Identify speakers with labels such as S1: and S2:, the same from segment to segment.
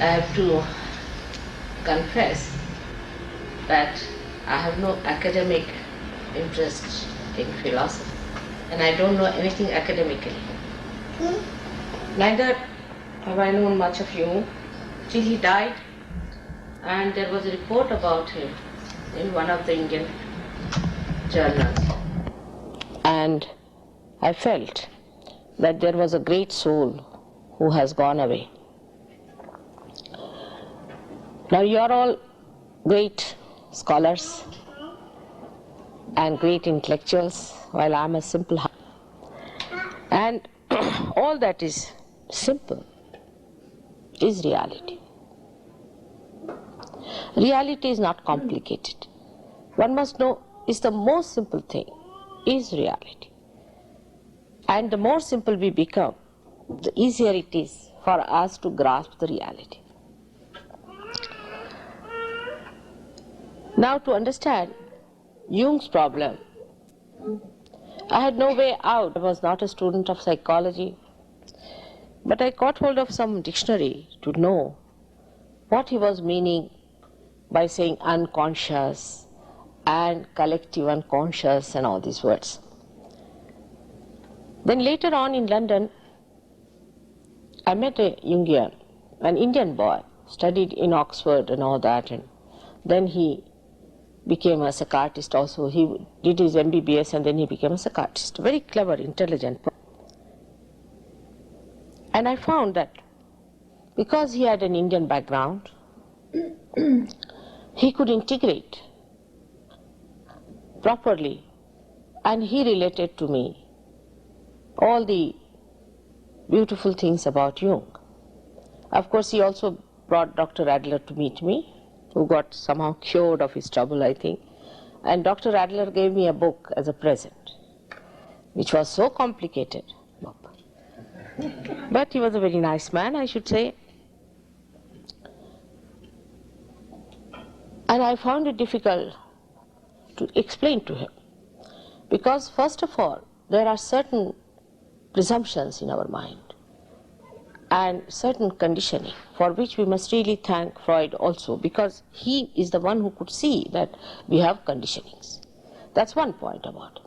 S1: I have to confess that I have no academic interest in philosophy, and I don't know anything academically. Neither have I known much of Jung till he died, and there was a report about him in one of the Indian journals. And I felt that there was a great soul who has gone away. Now you are all great scholars and great intellectuals, while I am a simple heart. And all that is simple is reality. Reality is not complicated. One must know is the most simple thing is reality. And the more simple we become, the easier it is for us to grasp the reality. Now to understand Jung's problem, I had no way out. I was not a student of psychology, but I caught hold of some dictionary to know what he was meaning by saying unconscious and collective unconscious and all these words. Then later on in London, I met a Jungian, an Indian boy, studied in Oxford and all that, and then he became a psychiatrist also. He did his MBBS and then he became a psychiatrist. Very clever, intelligent person. And I found that because he had an Indian background, he could integrate properly, and he related to me all the beautiful things about Jung. Of course, he also brought Dr. Adler to meet me, who got somehow cured of his trouble, I think. And Dr. Adler gave me a book as a present, which was so complicated. But he was a very nice man, I should say. And I found it difficult to explain to him, because first of all, there are certain presumptions in our mind and certain conditioning for which we must really thank Freud also, because he is the one who could see that we have conditionings. That's one point about it.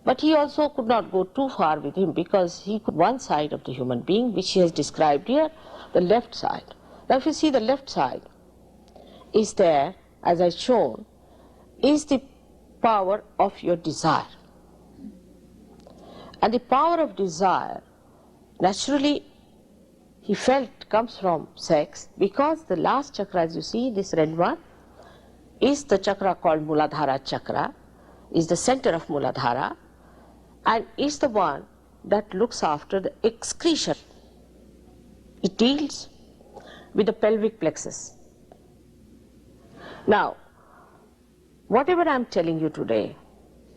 S1: But he also could not go too far with him, because he could one side of the human being, which he has described here, the left side. Now if you see, the left side is there, as I've shown, is the power of your desire. And the power of desire, naturally, he felt comes from sex, because the last chakra, as you see, this red one, is the chakra called Muladhara chakra, is the center of Muladhara, and is the one that looks after the excretion. It deals with the pelvic plexus. Now, whatever I am telling you today,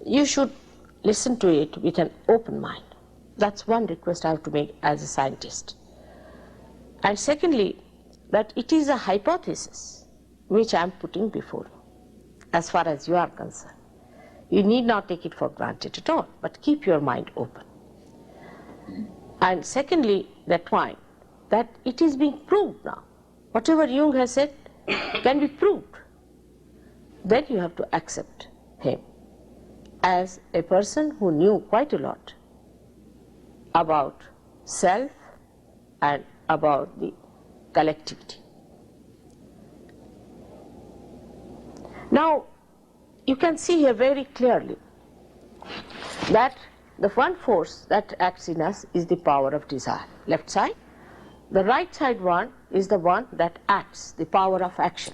S1: you should listen to it with an open mind. That's one request I have to make as a scientist. And secondly, that it is a hypothesis which I am putting before you, as far as you are concerned. You need not take it for granted at all, but keep your mind open. And secondly, that point, that it is being proved now. Whatever Jung has said can be proved. Then you have to accept him as a person who knew quite a lot about self and about the collectivity. Now, you can see here very clearly that the one force that acts in us is the power of desire, left side. The right side one is the one that acts, the power of action.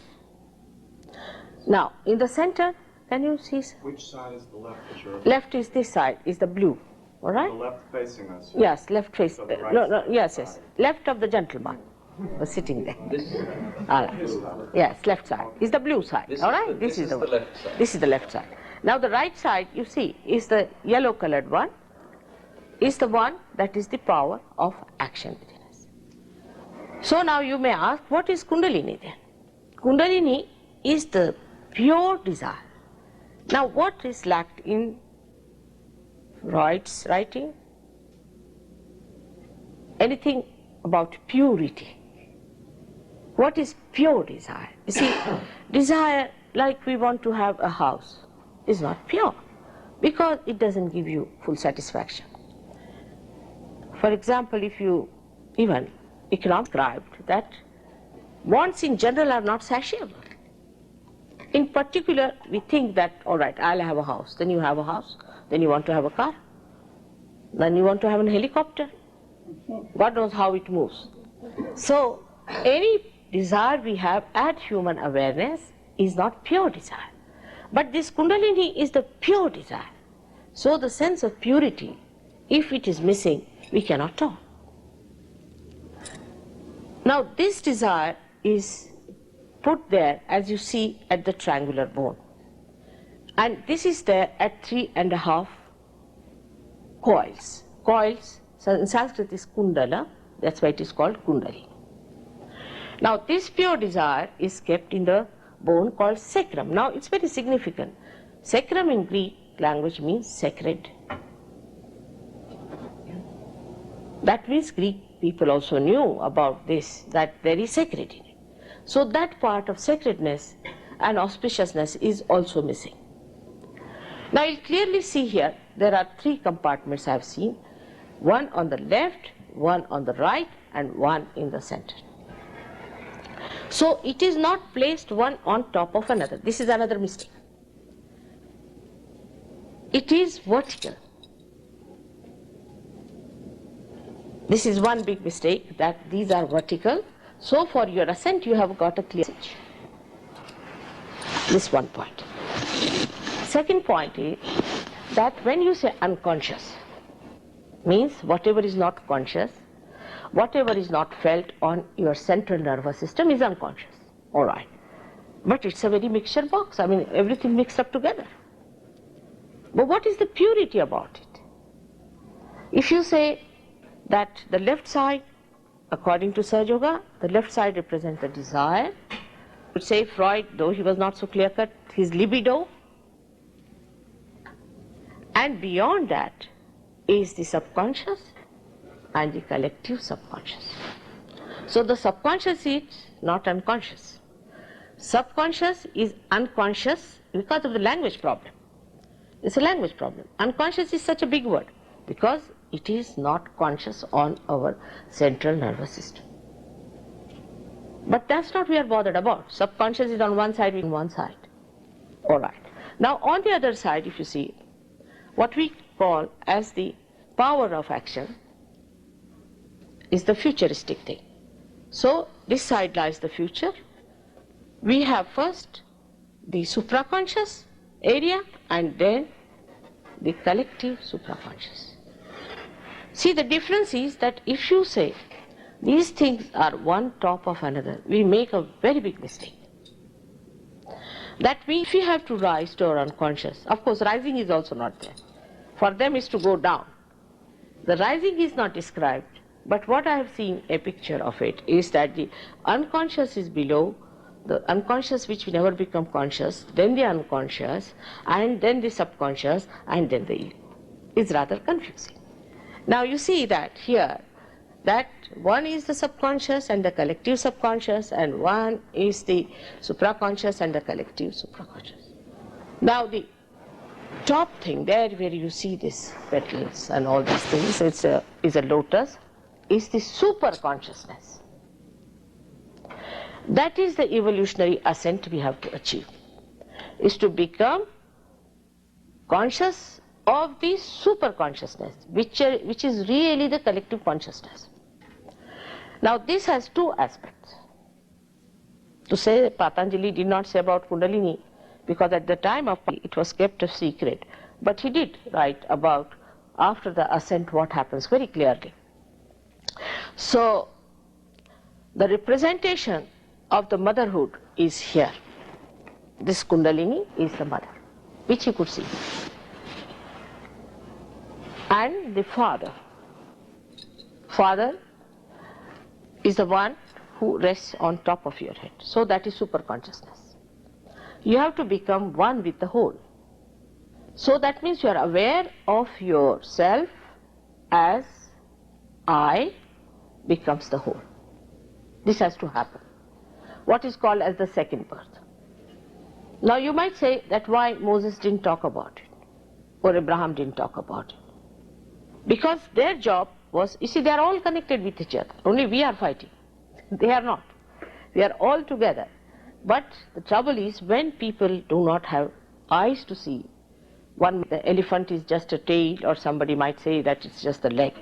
S1: Now, in the center, can you see?
S2: Which side is the left that you're...
S1: Left is this side, is the blue, all right?
S2: The left facing us.
S1: Yes, left face.
S2: So the right
S1: yes,
S2: side.
S1: yes. Left of the gentleman was sitting there.
S3: This
S1: All right. Yes, left side is the blue side. All right,
S3: this is the left side.
S1: This is the left side. Now the right side, you see, is the yellow colored one, is the one that is the power of action within us. So now you may ask, what is Kundalini then? Kundalini is the pure desire. Now what is lacked in Freud's writing? Anything about purity. What is pure desire? You see, desire, like we want to have a house, is not pure because it doesn't give you full satisfaction. For example, if you even described that wants in general are not satiable. In particular, we think that, all right, I'll have a house, then you have a house, then you want to have a car, then you want to have a helicopter. God knows how it moves. So, any desire we have at human awareness is not pure desire. But this Kundalini is the pure desire. So, the sense of purity, if it is missing, we cannot talk. Now, this desire is put there, as you see, at the triangular bone. And this is there at 3.5 coils. Coils, so in Sanskrit is kundala, that's why it is called kundalini. Now, this pure desire is kept in the bone called sacrum. Now, it's very significant. Sacrum in Greek language means sacred. That means Greek people also knew about this, that there is sacred in it. So that part of sacredness and auspiciousness is also missing. Now you'll clearly see here, there are 3 compartments I have seen, one on the left, one on the right, and one in the center. So it is not placed one on top of another. This is another mistake. It is vertical. This is one big mistake, that these are vertical. So for your ascent you have got a clear message. This one point. Second point is that when you say unconscious, means whatever is not conscious, whatever is not felt on your central nervous system is unconscious. All right. But it's a very mixture box. I mean, everything mixed up together. But what is the purity about it? If you say that the left side, according to Sahaja Yoga, the left side represents the desire. Would say Freud, though he was not so clear-cut, his libido. And beyond that is the subconscious and the collective subconscious. So the subconscious is not unconscious. Subconscious is unconscious because of the language problem. It's a language problem. Unconscious is such a big word because it is not conscious on our central nervous system. But that's not what we are bothered about. Subconscious is on one side, on one side. All right. Now on the other side, if you see, what we call as the power of action is the futuristic thing. So this side lies the future. We have first the supraconscious area and then the collective supraconscious. See, the difference is that if you say these things are one top of another, we make a very big mistake. That means if we have to rise to our unconscious, of course rising is also not there. For them is to go down. The rising is not described, but what I have seen a picture of it is that the unconscious is below, the unconscious which will never become conscious, then the unconscious, and then the subconscious, and then the ego. It's rather confusing. Now you see that here, that one is the subconscious and the collective subconscious, and one is the supraconscious and the collective supraconscious. Now the top thing there where you see these petals and all these things, is a lotus, is the super consciousness. That is the evolutionary ascent we have to achieve, is to become conscious of the super consciousness, which is really the collective consciousness. Now this has 2 aspects. To say Patanjali did not say about Kundalini, because at the time of it was kept a secret, but he did write about after the ascent what happens very clearly. So the representation of the motherhood is here. This Kundalini is the mother, which you could see. And the father is the one who rests on top of your head. So that is super consciousness. You have to become one with the whole. So that means you are aware of yourself as I becomes the whole. This has to happen. what is called as the second birth. Now you might say that why Moses didn't talk about it, or Abraham didn't talk about it. Because their job was, you see, they are all connected with each other, only we are fighting. They are not. We are all together. But the trouble is, when people do not have eyes to see, the elephant is just a tail, or somebody might say that it's just a leg.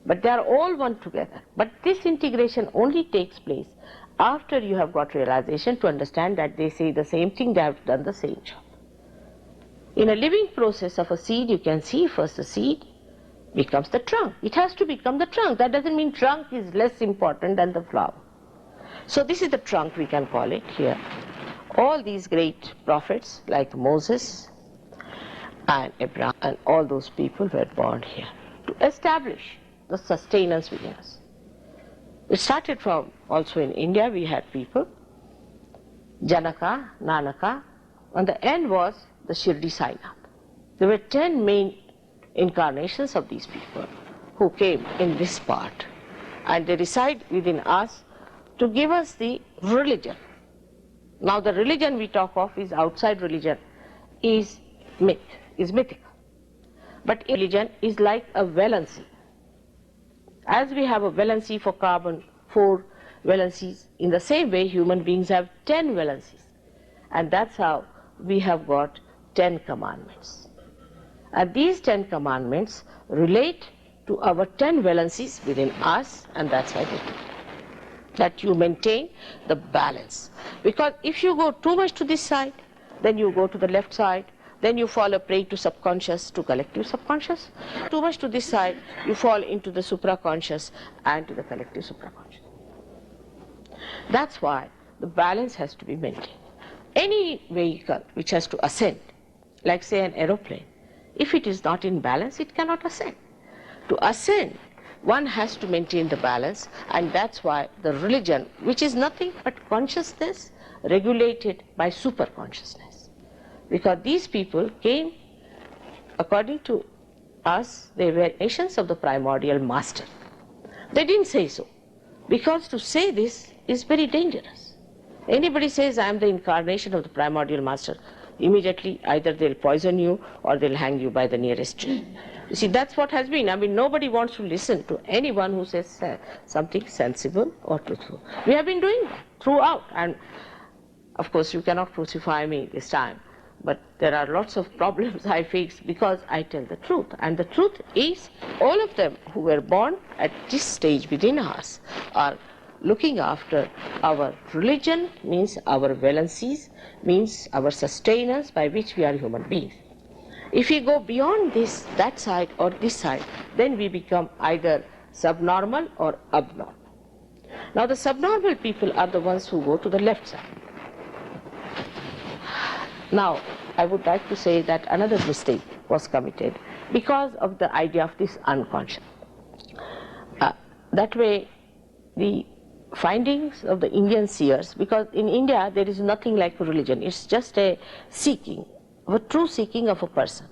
S1: But they are all one together. But this integration only takes place after you have got realization to understand that they say the same thing, they have done the same job. In a living process of a seed, you can see first the seed becomes the trunk. It has to become the trunk. That doesn't mean trunk is less important than the flower. So this is the trunk, we can call it here. All these great prophets like Moses and Abraham and all those people were born here to establish the sustenance within us. It started from, also in India we had people, Janaka, Nanaka, and the end was the Shri Sainath. There were 10 main incarnations of these people who came in this part, and they reside within us to give us the religion. Now the religion we talk of is outside religion, is myth, is mythical. But religion is like a valency. As we have a valency for carbon, 4 valencies, in the same way human beings have 10 valencies. And that's how we have got 10 commandments. And these 10 commandments relate to our 10 valencies within us, and that's why they do. That you maintain the balance. Because if you go too much to this side, then you go to the left side, then you fall a prey to subconscious, to collective subconscious. Too much to this side, you fall into the supraconscious and to the collective supraconscious. That's why the balance has to be maintained. Any vehicle which has to ascend, like say an aeroplane, if it is not in balance, it cannot ascend. To ascend, one has to maintain the balance, and that's why the religion, which is nothing but consciousness regulated by superconsciousness. Because these people came, according to us, they were nations of the primordial master. They didn't say so, because to say this is very dangerous. Anybody says, I am the incarnation of the primordial master, immediately either they'll poison you or they'll hang you by the nearest tree. You see, that's what has been. I mean, nobody wants to listen to anyone who says something sensible or truthful. We have been doing that throughout, and of course you cannot crucify me this time, but there are lots of problems I face because I tell the truth. And the truth is, all of them who were born at this stage within us are looking after our religion, means our valencies, means our sustenance by which we are human beings. If we go beyond this, that side or this side, then we become either subnormal or abnormal. Now the subnormal people are the ones who go to the left side. Now I would like to say that another mistake was committed because of the idea of this unconscious. That way the findings of the Indian seers, because in India there is nothing like a religion, it's just a seeking, a true seeking of a person.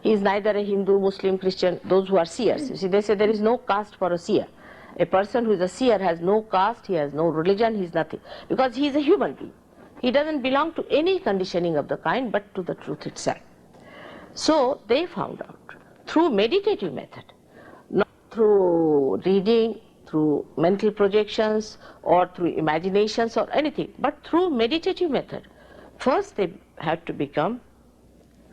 S1: He is neither a Hindu, Muslim, Christian, those who are seers. You see, they say there is no caste for a seer. A person who is a seer has no caste, he has no religion, he is nothing, because he is a human being. He doesn't belong to any conditioning of the kind but to the truth itself. So they found out through meditative method, not through reading, through mental projections or through imaginations or anything, but through meditative method. First they had to become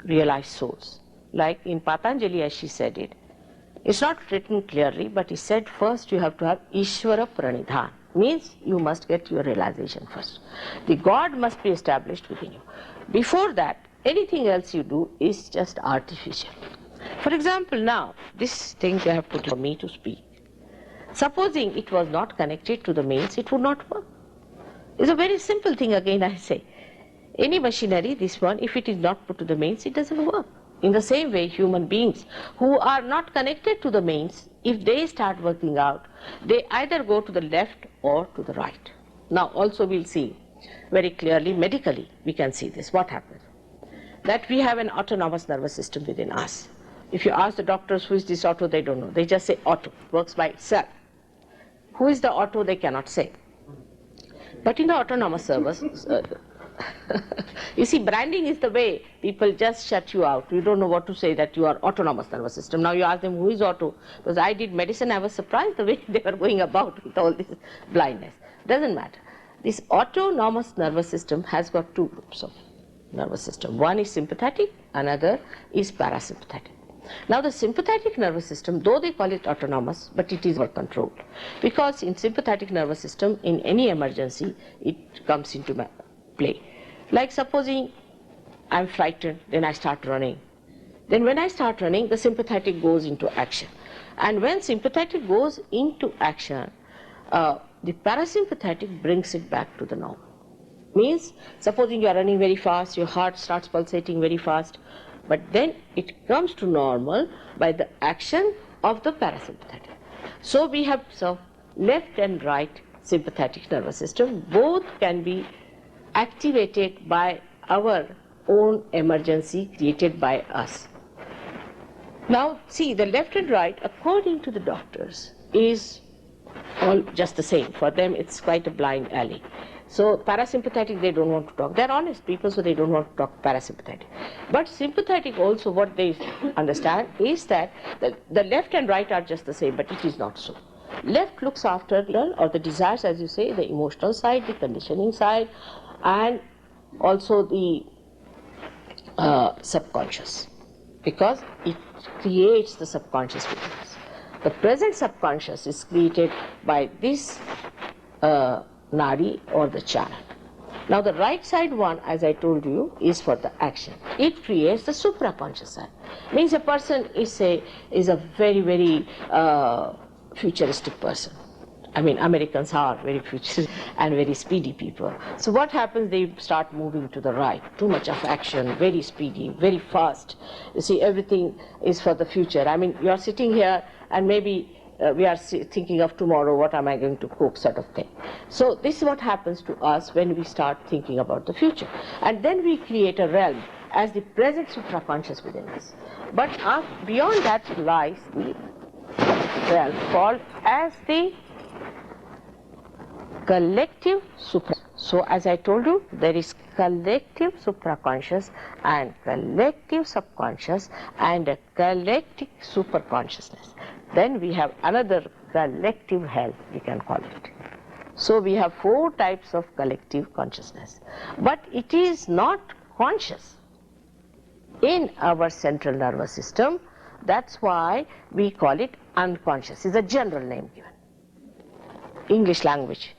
S1: realized souls. Like in Patanjali, as she said it, it's not written clearly, but he said first you have to have Ishvara Pranidhan, means you must get your realization first. The God must be established within you. Before that, anything else you do is just artificial. For example, now, this thing they have put for me to speak. Supposing it was not connected to the mains, it would not work. It's a very simple thing, again I say. Any machinery, this one, if it is not put to the mains, it doesn't work. In the same way, human beings who are not connected to the mains, if they start working out, they either go to the left or to the right. Now also we'll see very clearly, medically we can see this, what happens. That we have an autonomous nervous system within us. If you ask the doctors who is this auto, they don't know. They just say auto, works by itself. Who is the auto, they cannot say. But in the autonomous nervous, you see, branding is the way people just shut you out. You don't know what to say, that you are autonomous nervous system. Now you ask them who is auto, because I did medicine, I was surprised the way they were going about with all this blindness. Doesn't matter. This autonomous nervous system has got two groups of nervous system. One is sympathetic, another is parasympathetic. Now the sympathetic nervous system, though they call it autonomous, but it is our control. Because in sympathetic nervous system, in any emergency, it comes into play. Like supposing I'm frightened, then I start running. Then when I start running, the sympathetic goes into action. And when sympathetic goes into action, the parasympathetic brings it back to the normal. Means, supposing you are running very fast, your heart starts pulsating very fast, but then it comes to normal by the action of the parasympathetic. So we have left and right sympathetic nervous system, both can be activated by our own emergency created by us. Now see, the left and right, according to the doctors, is all just the same. For them it's quite a blind alley. So parasympathetic, they don't want to talk. They're honest people, so they don't want to talk parasympathetic. But sympathetic also, what they understand is that the left and right are just the same, but it is not so. Left looks after the desires, as you say, the emotional side, the conditioning side, and also the subconscious, because it creates the subconscious within us. The present subconscious is created by this nadi or the channel. Now the right side one, as I told you, is for the action. It creates the supraconscious side. Means a person is a very, very futuristic person. I mean, Americans are very futuristic and very speedy people. So what happens, they start moving to the right. Too much of action, very speedy, very fast. You see, everything is for the future. I mean, you are sitting here and maybe we are thinking of tomorrow, what am I going to cook, sort of thing. So this is what happens to us when we start thinking about the future. And then we create a realm as the present supraconscious within us. But beyond that lies the realm called as the collective supra. So as I told you, there is collective supraconscious and collective subconscious and a collective superconsciousness. Then we have another collective health, we can call it. So we have 4 types of collective consciousness. But it is not conscious in our central nervous system. That's why we call it unconscious. It's a general name given. English language,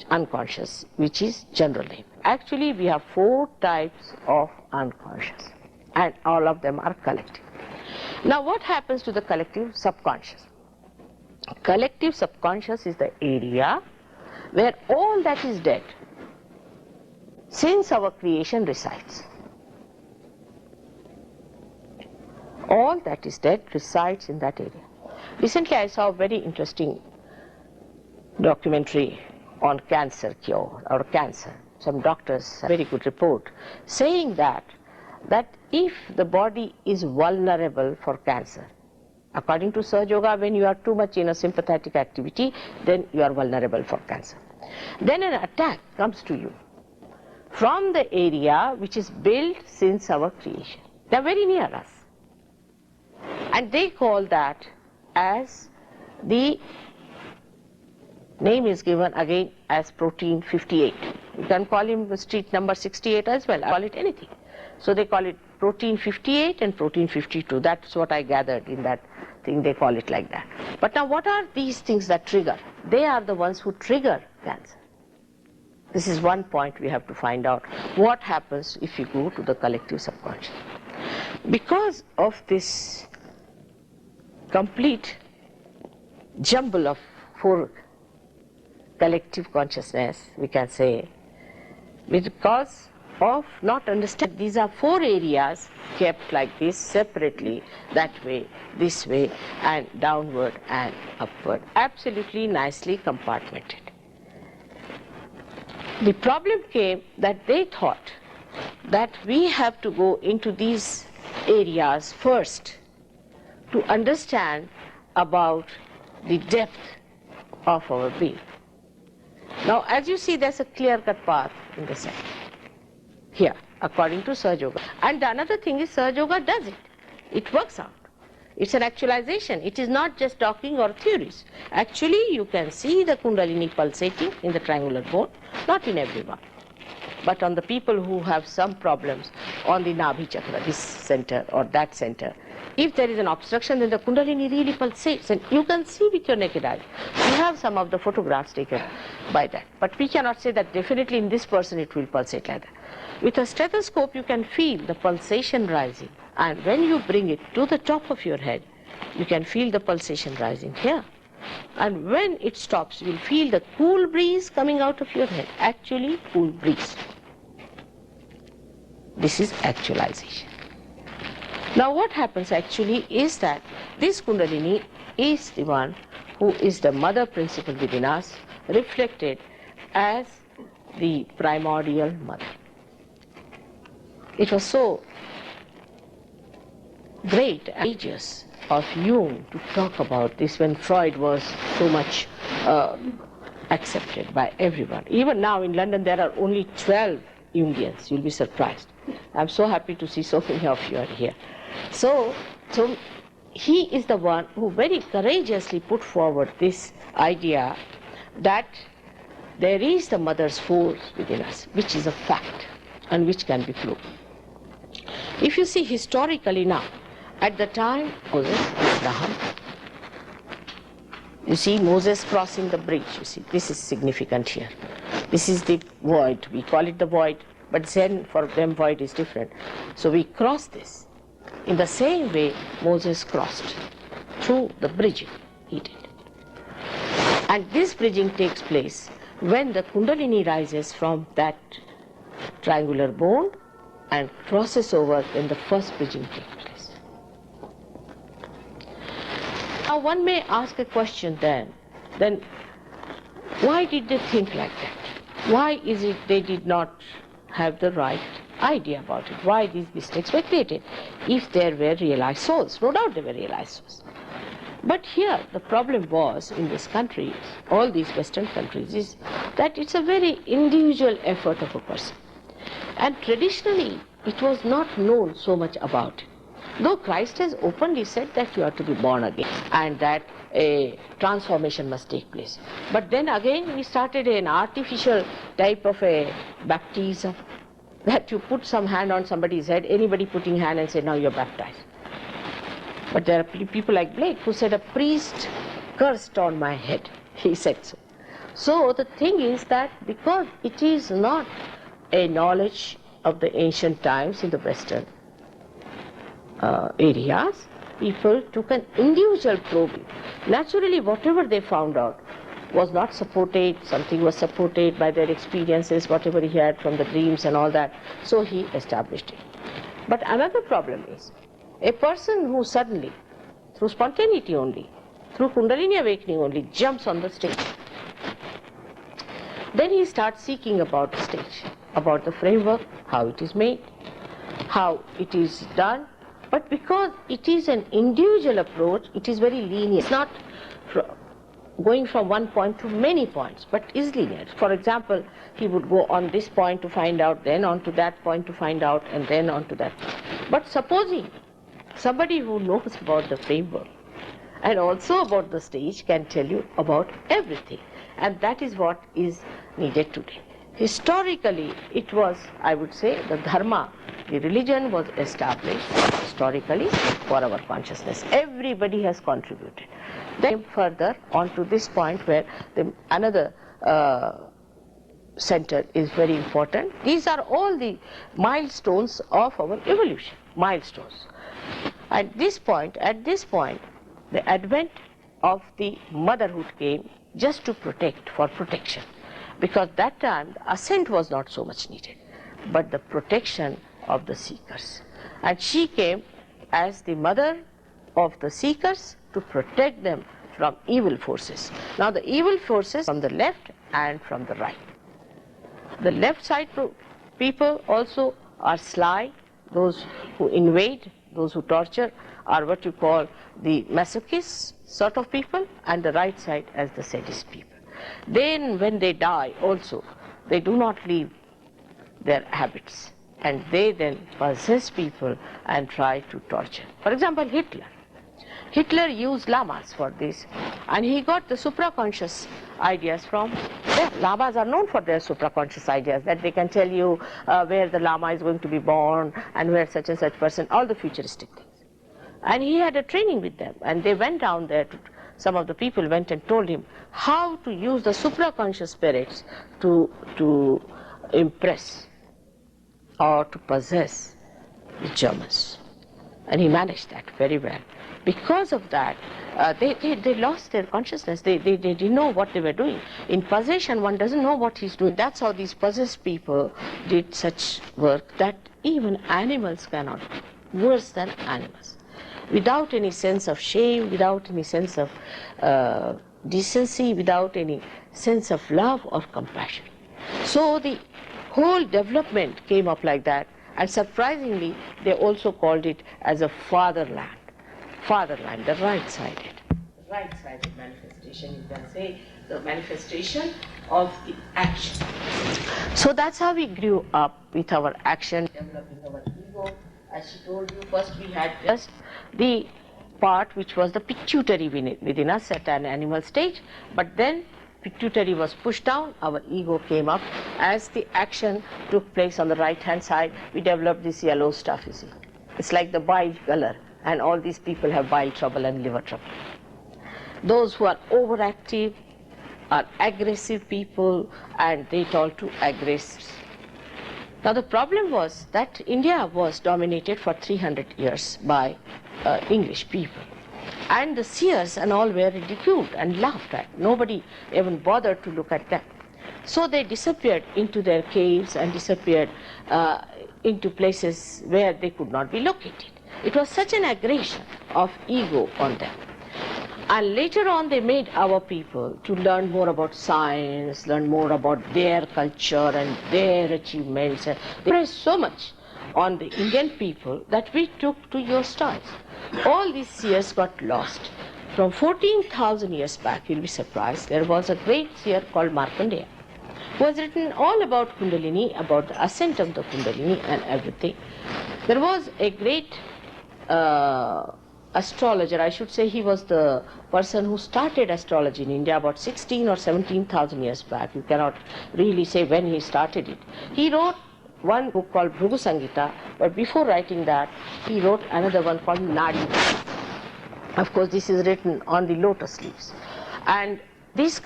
S1: unconscious, which is general name. Actually, we have 4 types of unconscious, and all of them are collective. Now what happens to the collective subconscious? Collective subconscious is the area where all that is dead since our creation resides. All that is dead resides in that area. Recently I saw a very interesting documentary on cancer cure or cancer. Some doctors, a very good report, saying that if the body is vulnerable for cancer, according to Sahaja Yoga, when you are too much in a sympathetic activity, then you are vulnerable for cancer. Then an attack comes to you from the area which is built since our creation. They are very near us. And they call that as, the name is given again as protein 58. You can call him street number 68 as well, call it anything. So they call it protein 58 and protein 52. That's what I gathered in that thing, they call it like that. But now what are these things that trigger? They are the ones who trigger cancer. This is one point we have to find out. What happens if you go to the collective subconscious? Because of this complete jumble of 4 collective consciousness, we can say, because of not understanding, these are 4 areas kept like this separately, that way, this way, and downward and upward, absolutely nicely compartmented. The problem came that they thought that we have to go into these areas first to understand about the depth of our being. Now, as you see, there's a clear-cut path in the center here, according to Sahaja Yoga. And the another thing is Sahaja Yoga does it. It works out. It's an actualization. It is not just talking or theories. Actually, you can see the Kundalini pulsating in the triangular bone, not in everyone, but on the people who have some problems on the Nabhi chakra, this center or that center. If there is an obstruction, then the Kundalini really pulsates, and you can see with your naked eye. We have some of the photographs taken by that, but we cannot say that definitely in this person it will pulsate like that. With a stethoscope, you can feel the pulsation rising, and when you bring it to the top of your head, you can feel the pulsation rising here. And when it stops, you will feel the cool breeze coming out of your head, actually cool breeze. This is actualization. Now what happens actually is that this Kundalini is the one who is the mother principle within us, reflected as the primordial mother. It was so great and ages of Jung to talk about this when Freud was so much accepted by everyone. Even now in London there are only 12 Jungians, you'll be surprised. I'm so happy to see so many of you are here. So he is the one who very courageously put forward this idea that there is the mother's force within us, which is a fact and which can be proved. If you see historically now, at the time Moses, Abraham, you see Moses crossing the bridge, you see, this is significant here. This is the void, we call it the void, but Zen for them void is different. So we cross this. In the same way Moses crossed through the bridging, he did. And this bridging takes place when the Kundalini rises from that triangular bone and crosses over, then the first bridging takes place. Now one may ask a question then why did they think like that? Why is it they did not have the right idea about it? Why these mistakes were created? If there were realized souls, no doubt they were realized souls. But here the problem was in this country, all these Western countries, is that it's a very individual effort of a person. And traditionally it was not known so much about it. Though Christ has openly said that you are to be born again and that a transformation must take place. But then again we started an artificial type of a baptism, that you put some hand on somebody's head, anybody putting hand and say, now you're baptized. But there are people like Blake who said, a priest cursed on my head. He said so. So the thing is that because it is not a knowledge of the ancient times in the Western areas, people took an individual probing. Naturally, whatever they found out was not supported, something was supported by their experiences, whatever he had from the dreams and all that, so he established it. But another problem is, a person who suddenly, through spontaneity only, through Kundalini awakening only, jumps on the stage, then he starts seeking about the stage, about the framework, how it is made, how it is done. But because it is an individual approach, it is very linear. It's not going from one point to many points, but is linear. For example, he would go on this point to find out, then on to that point to find out, and then on to that point. But supposing somebody who knows about the framework and also about the stage can tell you about everything, and that is what is needed today. Historically, it was, I would say, the dharma, the religion was established historically for our consciousness. Everybody has contributed. Then further on to this point where another center is very important. These are all the milestones of our evolution, milestones. At this point, the advent of the motherhood came just to protect, for protection. Because that time the ascent was not so much needed, but the protection of the seekers. And she came as the mother of the seekers to protect them from evil forces. Now the evil forces from the left and from the right. The left side people also are sly, those who invade, those who torture, are what you call the masochist sort of people, and the right side as the sadist people. Then when they die also, they do not leave their habits, and they then possess people and try to torture. For example, Hitler used lamas for this, and he got the supraconscious ideas from them. Lamas are known for their supraconscious ideas, that they can tell you where the lama is going to be born and where such and such person, all the futuristic things. And he had a training with them, and they went down there, some of the people went and told him how to use the supraconscious spirits to impress or to possess the Germans. And he managed that very well. Because of that, they lost their consciousness. They didn't know what they were doing. In possession, one doesn't know what he's doing. That's how these possessed people did such work that even animals cannot do, worse than animals. Without any sense of shame, without any sense of decency, without any sense of love or compassion. So the whole development came up like that, and surprisingly, they also called it as a fatherland. Fatherland, the right-sided manifestation, you can say, the manifestation of the action. So that's how we grew up with our action, developing our ego. As she told you, first we had just the part which was the pituitary within us at an animal stage, but then pituitary was pushed down, our ego came up. As the action took place on the right hand side, we developed this yellow stuff, you see. It's like the bile color, and all these people have bile trouble and liver trouble. Those who are overactive are aggressive people, and they told to aggressors. Now the problem was that India was dominated for 300 years by English people. And the seers and all were ridiculed and laughed at. Nobody even bothered to look at them. So they disappeared into their caves and disappeared into places where they could not be located. It was such an aggression of ego on them. And later on they made our people to learn more about science, learn more about their culture and their achievements. They pressed so much on the Indian people that we took to your styles. All these years got lost. From 14,000 years back, you'll be surprised, there was a great seer called Markandeya, who has written all about Kundalini, about the ascent of the Kundalini and everything. There was a great astrologer, I should say he was the person who started astrology in India about 16 or 17,000 years back. You cannot really say when he started it. He wrote one book called Bhrugu Sangita, but before writing that, he wrote another one called Nadi. Of course, this is written on the lotus leaves. And this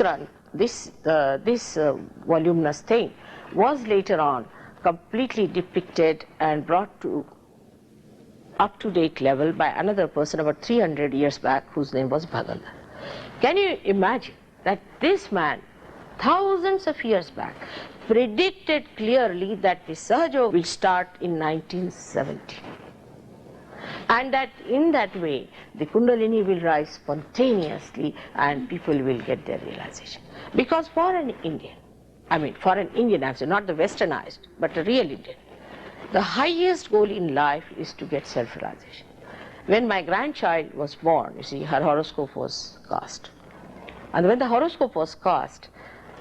S1: voluminous thing was later on completely depicted and brought to up-to-date level by another person about 300 years back, whose name was Bhaganda. Can you imagine that this man, thousands of years back, predicted clearly that the Sahaja Yoga will start in 1970. And that in that way, the Kundalini will rise spontaneously and people will get their realization. Because for an Indian, I'm saying, not the westernized, but a real Indian, the highest goal in life is to get self-realization. When my grandchild was born, you see, her horoscope was cast. And when the horoscope was cast,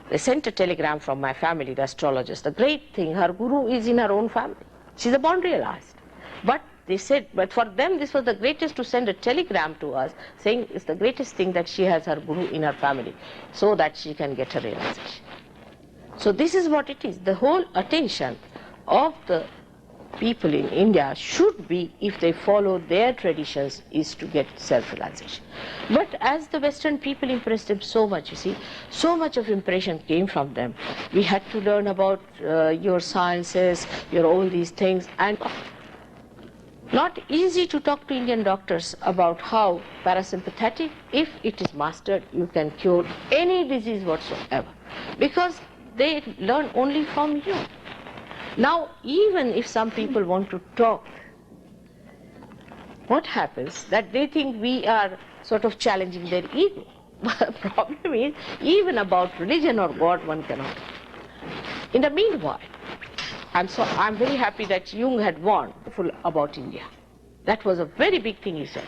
S1: they sent a telegram from my family, the astrologers. The great thing, her guru is in her own family. She's a born realized. But they said, but for them this was the greatest to send a telegram to us saying it's the greatest thing that she has her guru in her family so that she can get her realization. So this is what it is. The whole attention of the people in India should be, if they follow their traditions, is to get self-realization. But as the Western people impressed them so much, you see, so much of impression came from them. We had to learn about your sciences, your all these things, and not easy to talk to Indian doctors about how parasympathetic, if it is mastered, you can cure any disease whatsoever, because they learn only from you. Now, even if some people want to talk, what happens that they think we are sort of challenging their ego. The problem is, even about religion or God, one cannot. In the meanwhile, I'm very happy that Jung had warned about India. That was a very big thing he said.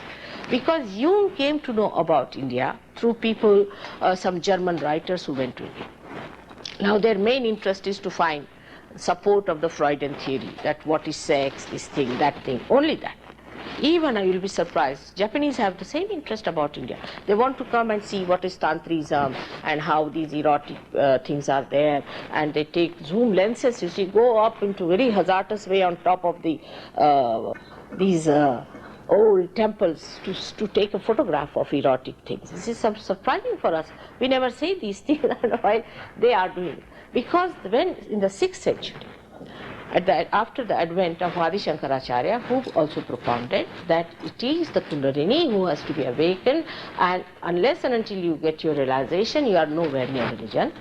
S1: Because Jung came to know about India through people, some German writers who went to India. Now their main interest is to find support of the Freudian theory, that what is sex, this thing, that thing, only that. Even I will be surprised, Japanese have the same interest about India. They want to come and see what is Tantrism and how these erotic things are there, and they take zoom lenses, you see, go up into very hazardous way on top of the these old temples to take a photograph of erotic things. This is surprising for us. We never say these things, while they are doing it. Because when in the 6th century, after the advent of Adi Shankaracharya, who also propounded that it is the Kundalini who has to be awakened, and unless and until you get your realization, you are nowhere near religion,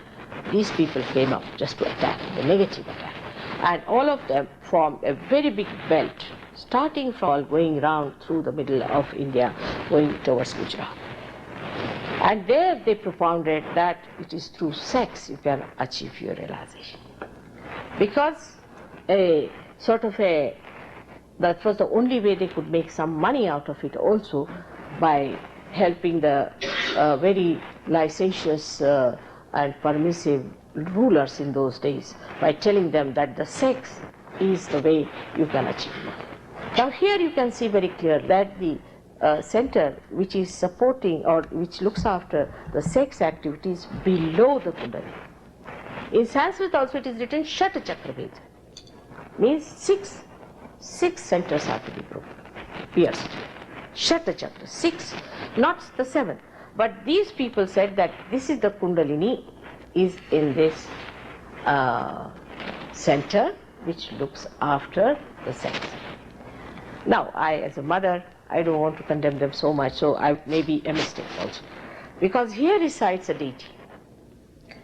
S1: these people came up just to attack, the negative attack. And all of them formed a very big belt, starting from going round through the middle of India, going towards Gujarat. And there they propounded that it is through sex you can achieve your realization. Because that was the only way they could make some money out of it also, by helping the very licentious and permissive rulers in those days, by telling them that the sex is the way you can achieve. Now here you can see very clear that the center which is supporting or which looks after the sex activities below the Kundalini. In Sanskrit also it is written Shata Chakra Veda. Means six centers have to be broken, pierced. Shata Chakra, 6, not the 7. But these people said that this is the Kundalini is in this center which looks after the sex. Now I, as a mother, I don't want to condemn them so much, so I may be a mistake also. Because here resides a deity,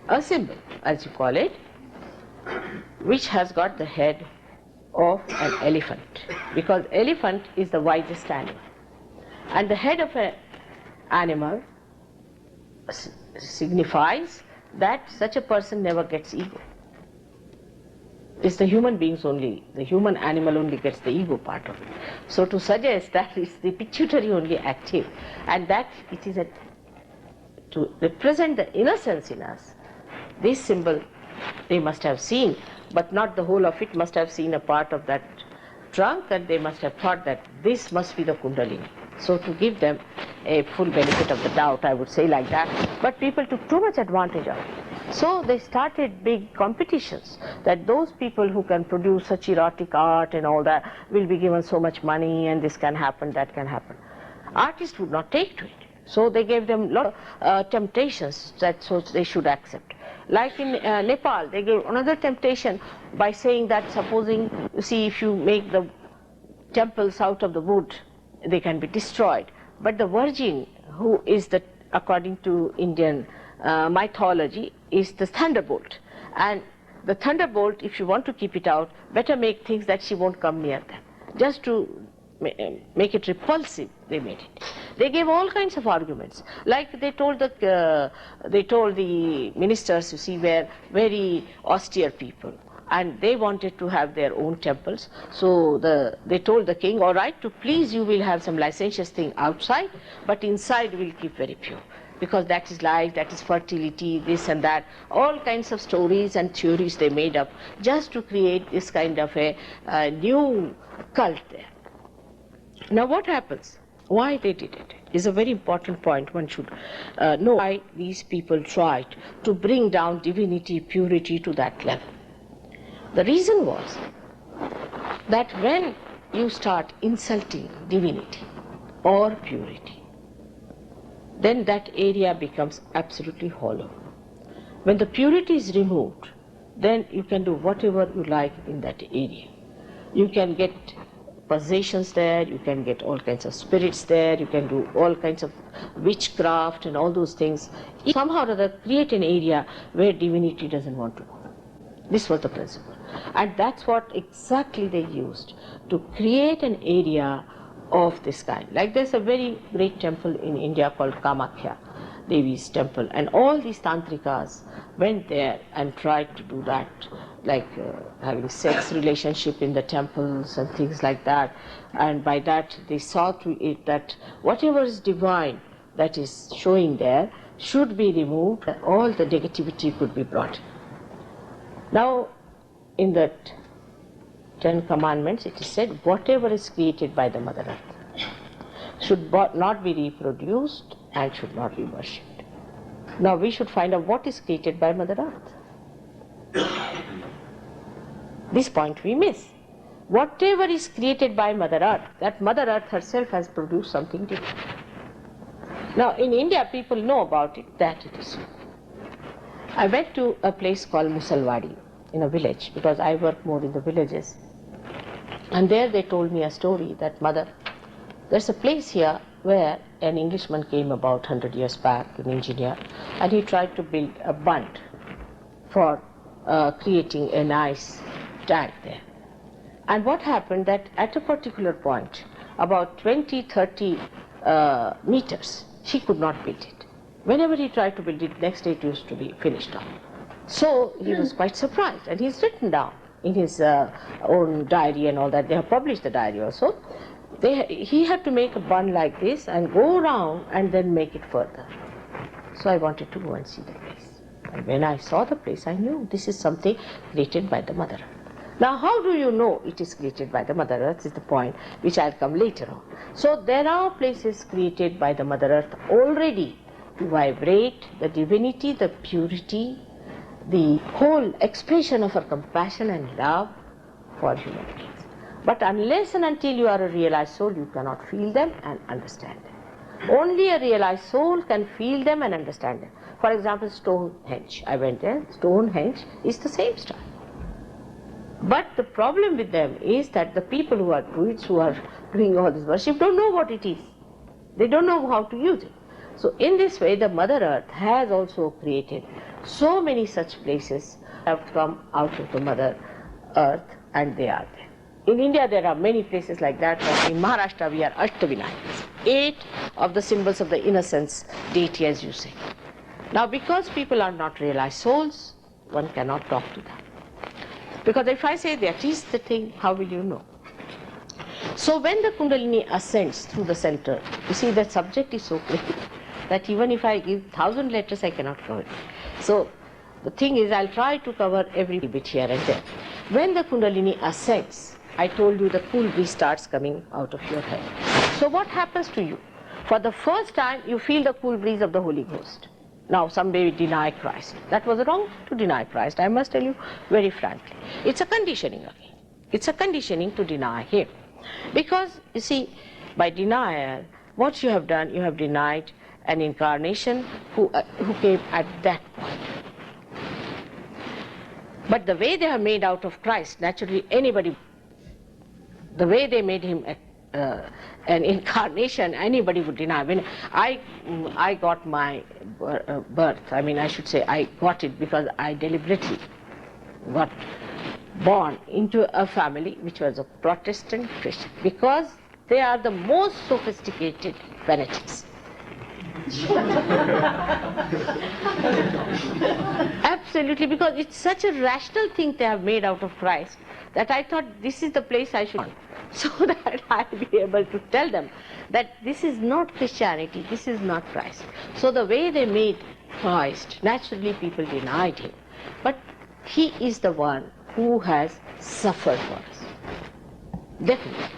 S1: a symbol as you call it, which has got the head of an elephant, because elephant is the wisest animal, and the head of an animal signifies that such a person never gets ego. It's the human beings only, the human animal only gets the ego part of it. So to suggest that it's the pituitary only active, and that it is to represent the innocence in us, this symbol they must have seen, but not the whole of it, must have seen a part of that trunk, and they must have thought that this must be the Kundalini. So to give them a full benefit of the doubt, I would say like that, but people took too much advantage of it. So they started big competitions, that those people who can produce such erotic art and all that will be given so much money, and this can happen, that can happen. Artists would not take to it. So they gave them a lot of temptations that so they should accept. Like in Nepal, they gave another temptation by saying that supposing, you see, if you make the temples out of the wood, they can be destroyed. But the virgin, who is the, according to Indian mythology, is the thunderbolt. And the thunderbolt, if you want to keep it out, better make things that she won't come near them. Just to make it repulsive, they made it. They gave all kinds of arguments. Like they told the ministers, you see, were very austere people, and they wanted to have their own temples. So they told the king, all right, to please you, we'll have some licentious thing outside, but inside we'll keep very pure, because that is life, that is fertility, this and that. All kinds of stories and theories they made up just to create this kind of a new cult there. Now what happens? Why they did it is a very important point. One should know why these people tried to bring down divinity, purity to that level. The reason was that when you start insulting divinity or purity, then that area becomes absolutely hollow. When the purity is removed, then you can do whatever you like in that area. You can get possessions there, you can get all kinds of spirits there, you can do all kinds of witchcraft and all those things. Somehow or other create an area where divinity doesn't want to go. This was the principle. And that's what exactly they used to create an area of this kind. Like there's a very great temple in India called Kamakhya. Devi's temple, and all these tantrikas went there and tried to do that, like having sex relationship in the temples and things like that, and by that they saw to it that whatever is divine that is showing there should be removed, and all the negativity could be brought. Now, in the 10 Commandments it is said, whatever is created by the Mother Earth should not be reproduced and should not be worshipped. Now we should find out what is created by Mother Earth. This point we miss. Whatever is created by Mother Earth, that Mother Earth herself has produced something different. Now in India people know about it, that it is so. I went to a place called Musalwadi in a village, because I work more in the villages, and there they told me a story that, Mother, there's a place here where an Englishman came about 100 years back, an engineer, and he tried to build a bund for creating a nice tank there. And what happened that at a particular point, about 20-30 meters, he could not build it. Whenever he tried to build it, next day it used to be finished off. So he was quite surprised, and he's written down in his own diary and all that. They have published the diary also. He had to make a bund like this and go around and then make it further. So I wanted to go and see the place. And when I saw the place, I knew this is something created by the Mother Earth. Now how do you know it is created by the Mother Earth is the point which I'll come later on. So there are places created by the Mother Earth already to vibrate the divinity, the purity, the whole expression of her compassion and love for human beings. But unless and until you are a realized soul, you cannot feel them and understand them. Only a realized soul can feel them and understand them. For example, Stonehenge. I went there. Stonehenge is the same style. But the problem with them is that the people who are druids, who are doing all this worship, don't know what it is. They don't know how to use it. So in this way, the Mother Earth has also created so many such places have come out of the Mother Earth, and they are there. In India, there are many places like that. But in Maharashtra, we are Ashtavinayakas, 8 of the symbols of the innocence deity, as you say. Now, because people are not realized souls, one cannot talk to them. Because if I say that is the thing, how will you know? So when the Kundalini ascends through the center, you see that subject is so clear that even if I give 1,000 letters, I cannot cover it. So the thing is, I'll try to cover every bit here and there. When the Kundalini ascends, I told you the cool breeze starts coming out of your head. So what happens to you? For the first time, you feel the cool breeze of the Holy Ghost. Now, some may deny Christ. That was wrong to deny Christ, I must tell you very frankly. It's a conditioning again. It's a conditioning to deny Him. Because, you see, by denial, what you have done, you have denied an incarnation who came at that point. But the way they have made out of Christ, naturally anybody, the way they made Him an incarnation, anybody would deny. When I got my birth, I mean I should say I got it because I deliberately got born into a family which was a Protestant Christian, because they are the most sophisticated fanatics. Absolutely, because it's such a rational thing they have made out of Christ that I thought this is the place I should, so that I'll be able to tell them that this is not Christianity, this is not Christ. So the way they made Christ, naturally people denied Him. But He is the one who has suffered for us. Definitely.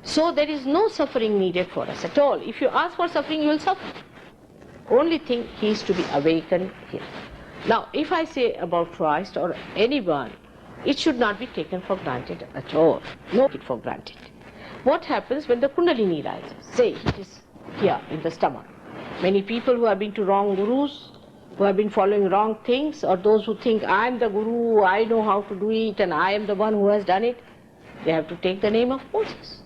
S1: So there is no suffering needed for us at all. If you ask for suffering, you will suffer. Only thing, He is to be awakened here. Now, if I say about Christ or anyone, it should not be taken for granted at all. No, take it for granted. What happens when the Kundalini rises? Say it is here in the stomach. Many people who have been to wrong gurus, who have been following wrong things, or those who think I am the guru, I know how to do it, and I am the one who has done it, they have to take the name of Moses.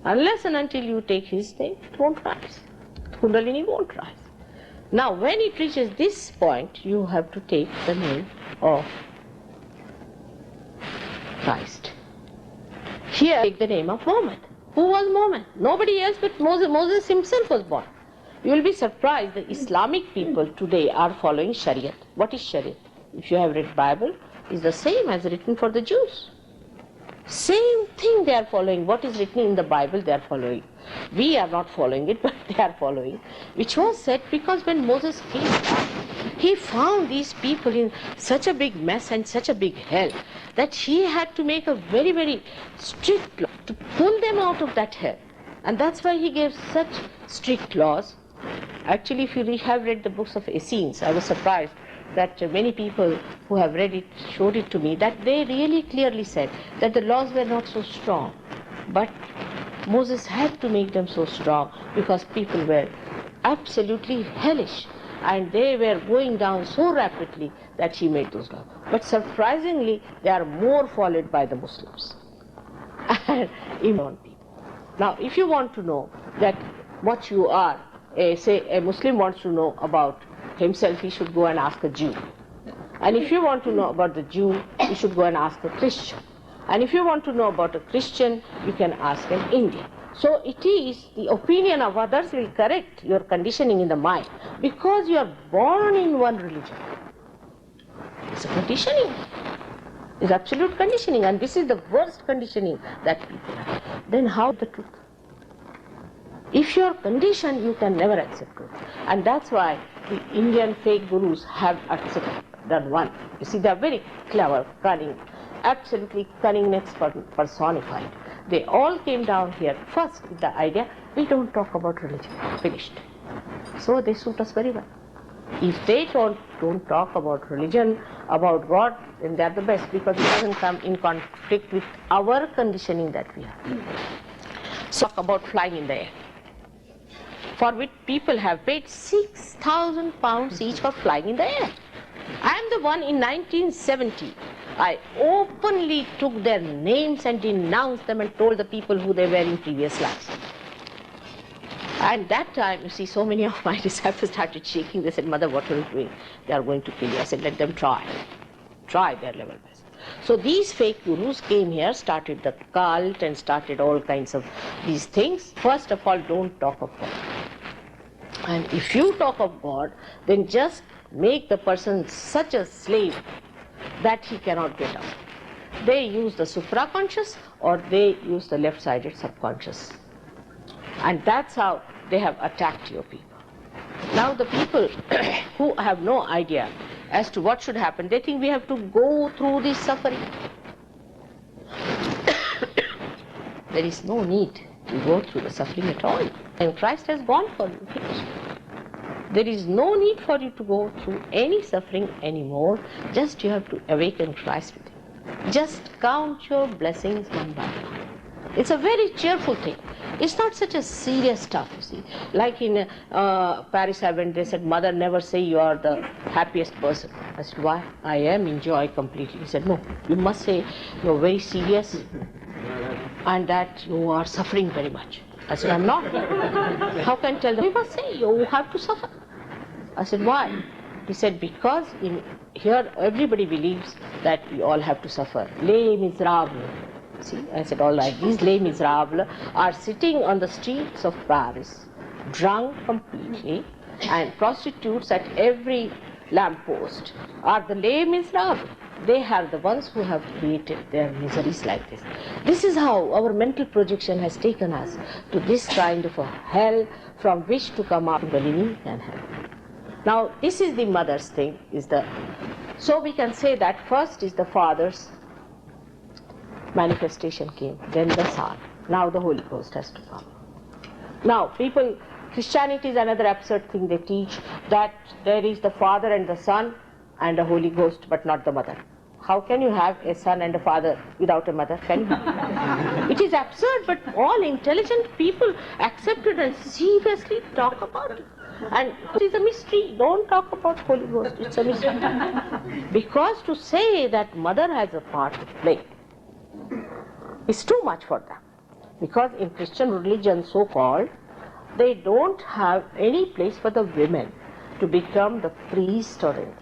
S1: Unless and until you take his name, it won't rise. Kundalini won't rise. Now, when it reaches this point, you have to take the name of Christ. Here, take the name of Muhammad. Who was Muhammad? Nobody else but Moses. Moses himself was born. You will be surprised the Islamic people today are following Shariat. What is Shariat? If you have read Bible, is the same as written for the Jews. Same thing they are following. What is written in the Bible they are following. We are not following it, but they are following. Which was said because when Moses came back, he found these people in such a big mess and such a big hell that he had to make a very, very strict law to pull them out of that hell. And that's why he gave such strict laws. Actually, if you have read the books of Essenes, I was surprised that many people who have read it showed it to me that they really clearly said that the laws were not so strong. But Moses had to make them so strong because people were absolutely hellish and they were going down so rapidly that he made those laws. But surprisingly, they are more followed by the Muslims and even people. Now, if you want to know that what you are, say a Muslim wants to know about himself, he should go and ask a Jew. And if you want to know about the Jew, you should go and ask a Christian. And if you want to know about a Christian, you can ask an Indian. So it is the opinion of others will correct your conditioning in the mind because you are born in one religion. It's a conditioning. It's absolute conditioning, and this is the worst conditioning that people have. Then how the truth? If you are conditioned, you can never accept truth. And that's why the Indian fake gurus have done one. You see, they are very clever, cunning, absolutely cunningness personified. They all came down here first with the idea, we don't talk about religion, finished. So they suit us very well. If they don't talk about religion, about God, then they are the best because it doesn't come in conflict with our conditioning that we have. So talk about flying in the air, for which people have paid 6,000 pounds each for flying in the air. I am the one in 1970. I openly took their names and denounced them and told the people who they were in previous lives. And that time, you see, so many of my disciples started shaking. They said, Mother, what are you doing? They are going to kill you. I said, let them try their level best. So these fake gurus came here, started the cult and started all kinds of these things. First of all, don't talk of God. And if you talk of God, then just make the person such a slave that he cannot get out. They use the supraconscious or they use the left-sided subconscious. And that's how they have attacked your people. Now the people who have no idea as to what should happen, they think we have to go through this suffering. There is no need to go through the suffering at all. And Christ has gone for you. There is no need for you to go through any suffering anymore. Just you have to awaken Christ with you. Just count your blessings one by one. It's a very cheerful thing. It's not such a serious stuff, you see. Like in Paris, I went, they said, Mother, never say you are the happiest person. I said, why? I am in joy completely. He said, no, you must say you are very serious and that you are suffering very much. I said, I'm not. How can I tell them? You must say you have to suffer. I said, why? He said, because in here everybody believes that we all have to suffer. Les miserables. See, I said, all right, these les miserables are sitting on the streets of Paris, drunk completely, and prostitutes at every lamppost are the les miserables. They are the ones who have created their miseries like this. This is how our mental projection has taken us to this kind of a hell from which to come out the living and hell. Now, this is the mother's thing. So we can say that first is the father's manifestation came, then the Son. Now the Holy Ghost has to come. Now Christianity is another absurd thing. They teach that there is the Father and the Son and a Holy Ghost, but not the Mother. How can you have a son and a father without a mother? Can you? It is absurd, but all intelligent people accept it and seriously talk about it. And it is a mystery. Don't talk about Holy Ghost. It's a mystery. Because to say that mother has a part to play is too much for them. Because in Christian religion, so-called, they don't have any place for the women to become the priest or anything.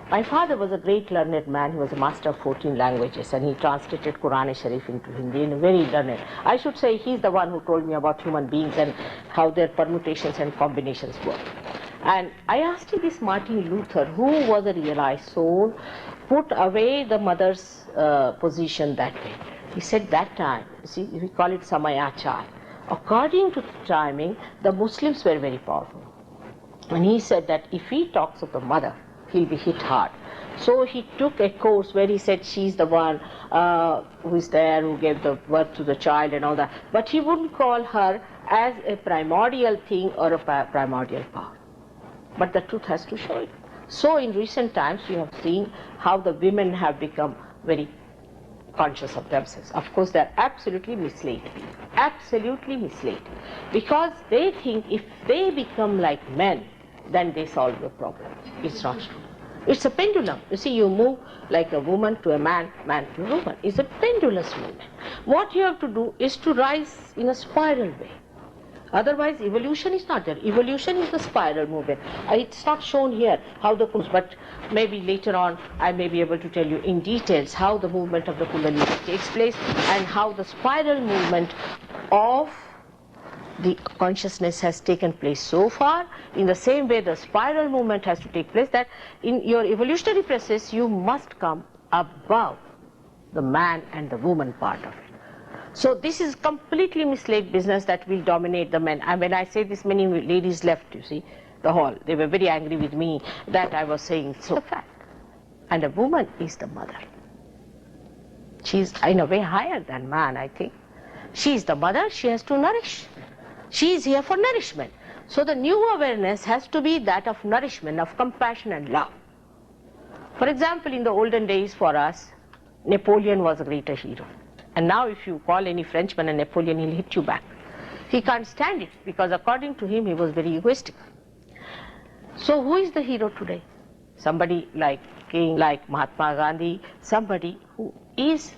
S1: My father was a great learned man. He was a master of 14 languages, and he translated Quran Sharif into Hindi in a very learned. I should say he's the one who told me about human beings and how their permutations and combinations work. And I asked him, this Martin Luther, who was a realized soul, put away the mother's position that way. He said that time, see, we call it Samayachar. According to the timing, the Muslims were very powerful. And he said that if he talks of the mother, he'll be hit hard. So he took a course where he said she's the one who is there, who gave the birth to the child and all that. But he wouldn't call her as a primordial thing or a primordial power. But the truth has to show it. So in recent times we have seen how the women have become very conscious of themselves. Of course they are absolutely misled. Absolutely misled. Because they think if they become like men, then they solve the problem. It's not true. It's a pendulum. You see, you move like a woman to a man, man to a woman. It's a pendulous movement. What you have to do is to rise in a spiral way. Otherwise, evolution is not there. Evolution is the spiral movement. It's not shown here how the Kundalini, but maybe later on I may be able to tell you in details how the movement of the Kundalini takes place and how the spiral movement of the consciousness has taken place so far. In the same way the spiral movement has to take place, that in your evolutionary process you must come above the man and the woman part of it. So this is completely misled business that will dominate the men. And when I say this, many ladies left, you see, the hall. They were very angry with me that I was saying so fact. And a woman is the mother. She is in a way higher than man, I think. She is the mother, she has to nourish. She is here for nourishment. So the new awareness has to be that of nourishment, of compassion and love. For example, in the olden days for us, Napoleon was a greater hero. And now if you call any Frenchman a Napoleon, he'll hit you back. He can't stand it because according to him, he was very egoistic. So who is the hero today? Somebody like King, like Mahatma Gandhi, somebody who is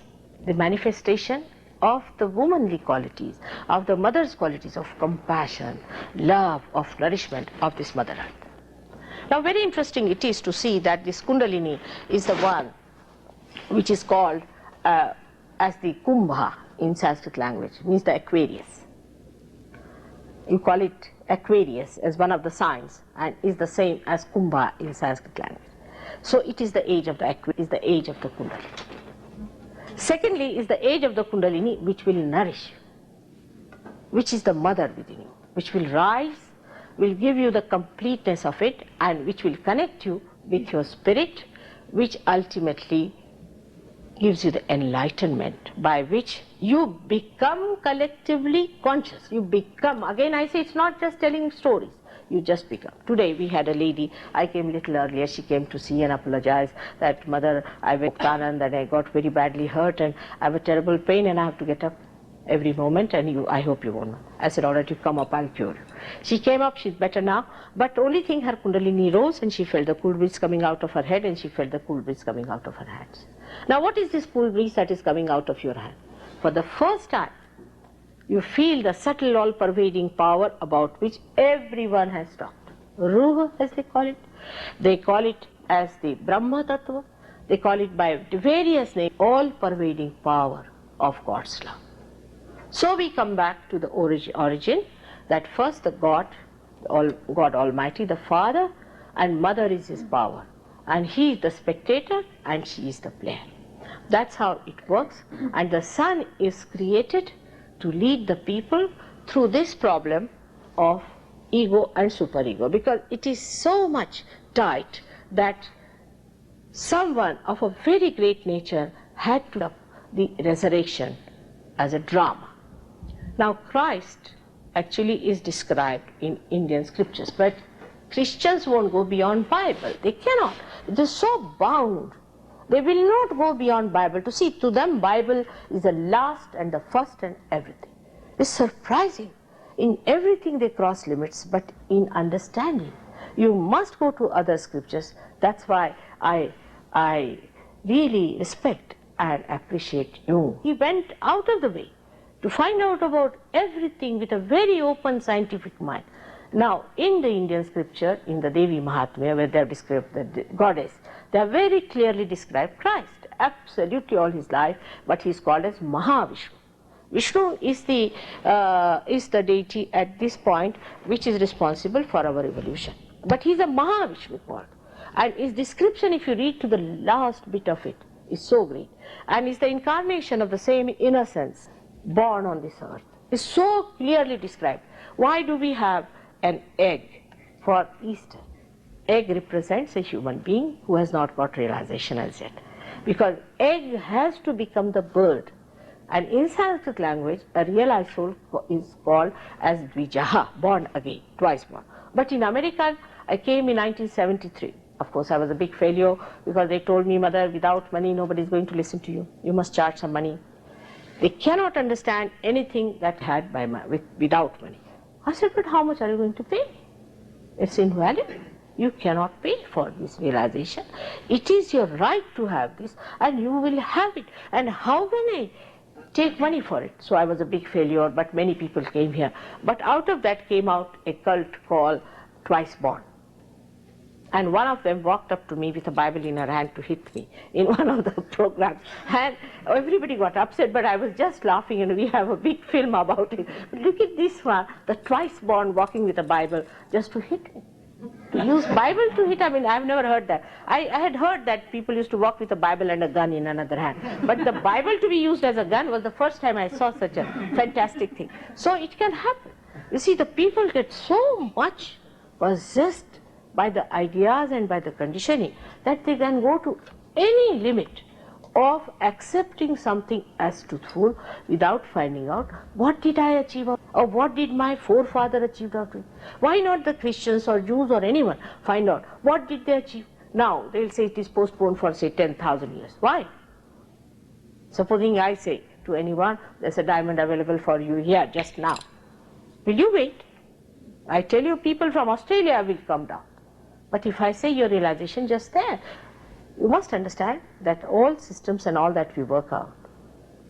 S1: the manifestation of the womanly qualities, of the mother's qualities of compassion, love, of nourishment of this Mother Earth. Now very interesting it is to see that this Kundalini is the one which is called as the Kumbha in Sanskrit language, means the Aquarius. You call it Aquarius as one of the signs and is the same as Kumbha in Sanskrit language. So it is the age of the Aquarius, is the age of the Kundalini. Secondly is the age of the Kundalini which will nourish you, which is the mother within you, which will rise, will give you the completeness of it and which will connect you with your spirit, which ultimately gives you the enlightenment by which you become collectively conscious. You become, again I say it's not just telling stories, you just become. Today we had a lady, I came a little earlier, she came to see and apologize that mother, I went to Anand and I got very badly hurt and I have a terrible pain and I have to get up every moment and I hope you won't. I said, all right, you come up, I'll cure you. She came up, she's better now, but only thing her Kundalini rose and she felt the cool breeze coming out of her head and she felt the cool breeze coming out of her hands. Now what is this cool breeze that is coming out of your hand? For the first time, you feel the subtle all-pervading power about which everyone has talked. Ruha, as they call it. They call it as the Brahma Tattva. They call it by various names, all-pervading power of God's love. So we come back to the origin that first the God Almighty, the Father, and Mother is His power. And He is the spectator and she is the player. That's how it works. And the Son is created to lead the people through this problem of ego and superego, because it is so much tight that someone of a very great nature had to have the resurrection as a drama. Now Christ actually is described in Indian scriptures, but Christians won't go beyond Bible. They cannot. They're so bound. They will not go beyond Bible. To see, to them Bible is the last and the first and everything. It's surprising. In everything they cross limits, but in understanding, you must go to other scriptures. That's why I really respect and appreciate Jung. He went out of the way to find out about everything with a very open scientific mind. Now, in the Indian scripture, in the Devi Mahatmya, where they have described the goddess, They are very clearly described Christ, absolutely all his life, but he is called as Mahavishnu. Vishnu is the deity at this point which is responsible for our evolution. But he is a Mahavishnu called. And his description, if you read to the last bit of it, is so great. And is the incarnation of the same innocence born on this earth. Is so clearly described. Why do we have an egg for Easter? Egg represents a human being who has not got realization as yet. Because egg has to become the bird. And in Sanskrit language, a realized soul is called as Dvijaha, born again, twice born. But in America, I came in 1973. Of course, I was a big failure because they told me, mother, without money, nobody is going to listen to you. You must charge some money. They cannot understand anything that had without money. I said, but how much are you going to pay? It's invaluable. You cannot pay for this realization. It is your right to have this, and you will have it. And how can I take money for it? So I was a big failure, but many people came here. But out of that came out a cult called Twice Born. And one of them walked up to me with a Bible in her hand to hit me in one of the programs. And everybody got upset, but I was just laughing, and we have a big film about it. But look at this one, the twice born walking with a Bible just to hit me. To use Bible to hit, I mean, I've never heard that. I had heard that people used to walk with a Bible and a gun in another hand. But the Bible to be used as a gun was the first time I saw such a fantastic thing. So it can happen. You see, the people get so much possessed by the ideas and by the conditioning that they can go to any limit of accepting something as truthful without finding out what did I achieve or what did my forefather achieve out of it. Why not the Christians or Jews or anyone find out what did they achieve? Now they will say it is postponed for say 10,000 years. Why? Supposing I say to anyone, there's a diamond available for you here just now. Will you wait? I tell you, people from Australia will come down. But if I say your realization just there, you must understand that all systems and all that we work out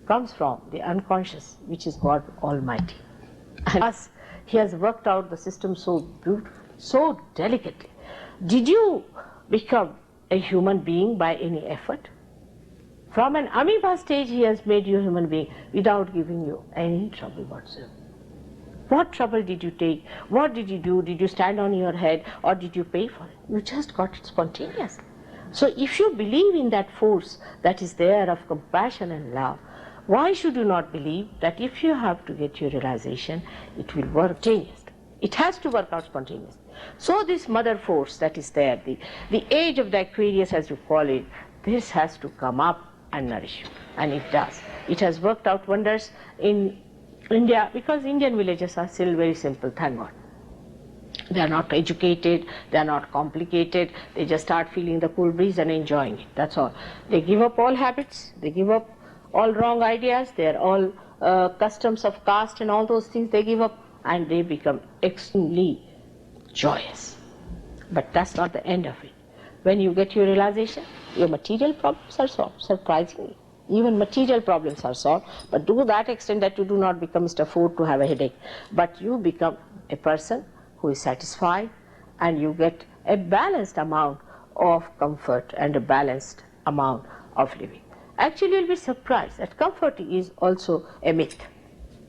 S1: comes from the unconscious, which is God Almighty. And us, He has worked out the system so beautifully, so delicately. Did you become a human being by any effort? From an amoeba stage, He has made you a human being without giving you any trouble whatsoever. What trouble did you take? What did you do? Did you stand on your head or did you pay for it? You just got it spontaneously. So if you believe in that force that is there of compassion and love, why should you not believe that if you have to get your realization, it will work spontaneously? It has to work out spontaneously. So this mother force that is there, the age of the Aquarius as you call it, this has to come up and nourish you. And it does. It has worked out wonders in India, because Indian villages are still very simple, thank God. They are not educated, they are not complicated, they just start feeling the cool breeze and enjoying it, that's all. They give up all habits, they give up all wrong ideas, they are all customs of caste and all those things they give up, and they become extremely joyous. But that's not the end of it. When you get your realization, your material problems are solved, surprisingly. Even material problems are solved, but to that extent that you do not become Mr. Ford to have a headache, but you become a person who is satisfied and you get a balanced amount of comfort and a balanced amount of living. Actually, you'll be surprised that comfort is also a myth.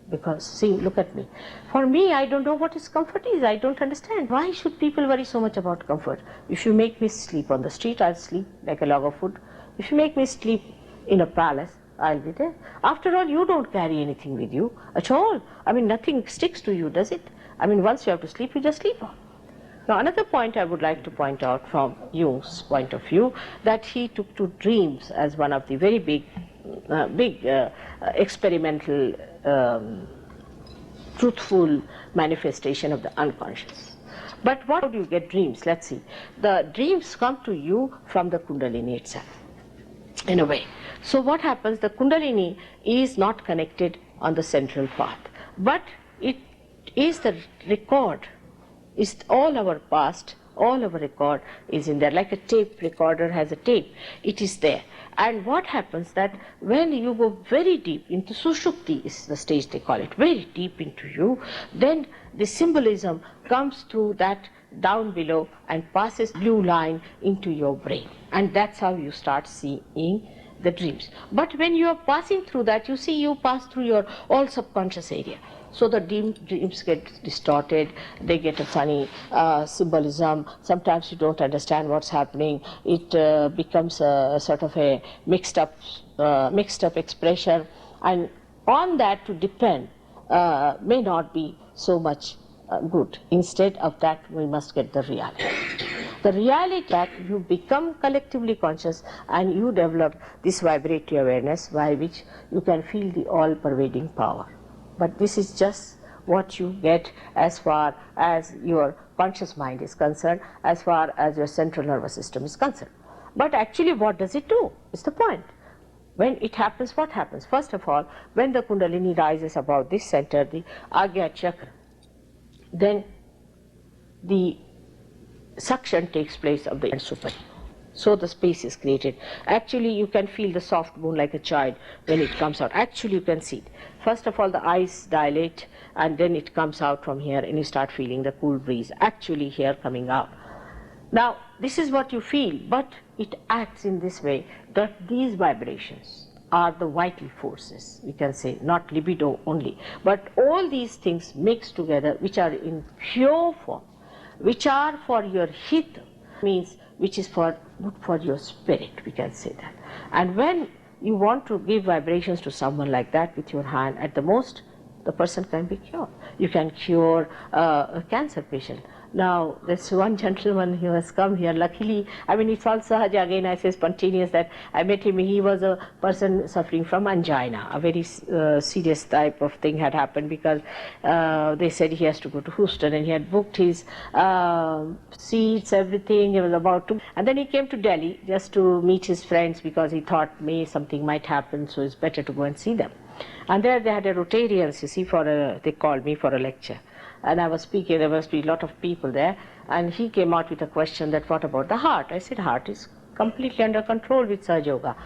S1: Because, see, look at me. For me, I don't know what is comfort is. I don't understand. Why should people worry so much about comfort? If you make me sleep on the street, I'll sleep like a log of wood. If you make me sleep in a palace, I'll be there. After all, you don't carry anything with you at all. I mean, nothing sticks to you, does it? I mean, once you have to sleep, you just sleep on. Now, another point I would like to point out from Jung's point of view, that he took to dreams as one of the very big experimental, truthful manifestation of the unconscious. But how do you get dreams? Let's see. The dreams come to you from the Kundalini itself, in a way. So what happens, the Kundalini is not connected on the central path, but it is the record, is all our past, all our record is in there, like a tape recorder has a tape, it is there. And what happens that when you go very deep into Sushupti is the stage they call it, very deep into you, then the symbolism comes through that down below and passes blue line into your brain, and that's how you start seeing the dreams. But when you are passing through that, you see you pass through your all subconscious area. So the dreams get distorted, they get a funny symbolism, sometimes you don't understand what's happening, it becomes a sort of a mixed up expression, and on that to depend may not be so much good. Instead of that, we must get the reality. The reality that you become collectively conscious and you develop this vibratory awareness by which you can feel the all-pervading power. But this is just what you get as far as your conscious mind is concerned, as far as your central nervous system is concerned. But actually, what does it do? Is the point. When it happens, what happens? First of all, when the Kundalini rises above this center, the Agya chakra, then the suction takes place of the super. So the space is created. Actually, you can feel the soft moon like a child when it comes out. Actually, you can see it. First of all, the eyes dilate, and then it comes out from here, and you start feeling the cool breeze actually here coming out. Now, this is what you feel, but it acts in this way that these vibrations are the vital forces, we can say, not libido only, but all these things mixed together, which are in pure form, which are for your hit, means which is for good for your spirit, we can say that. And when you want to give vibrations to someone like that with your hand, at the most, the person can be cured. You can cure a cancer patient. Now, there's one gentleman who has come here, luckily, I mean, it's all Sahaja, again I say spontaneous, that I met him, he was a person suffering from angina, a very serious type of thing had happened, because they said he has to go to Houston, and he had booked his seats, everything, he was about to, and then he came to Delhi just to meet his friends, because he thought maybe something might happen, so it's better to go and see them. And there they had a Rotarians, you see, they called me for a lecture. And I was speaking, there must be a lot of people there, and he came out with a question that what about the heart? I said, heart is completely under control with Sahaja Yoga.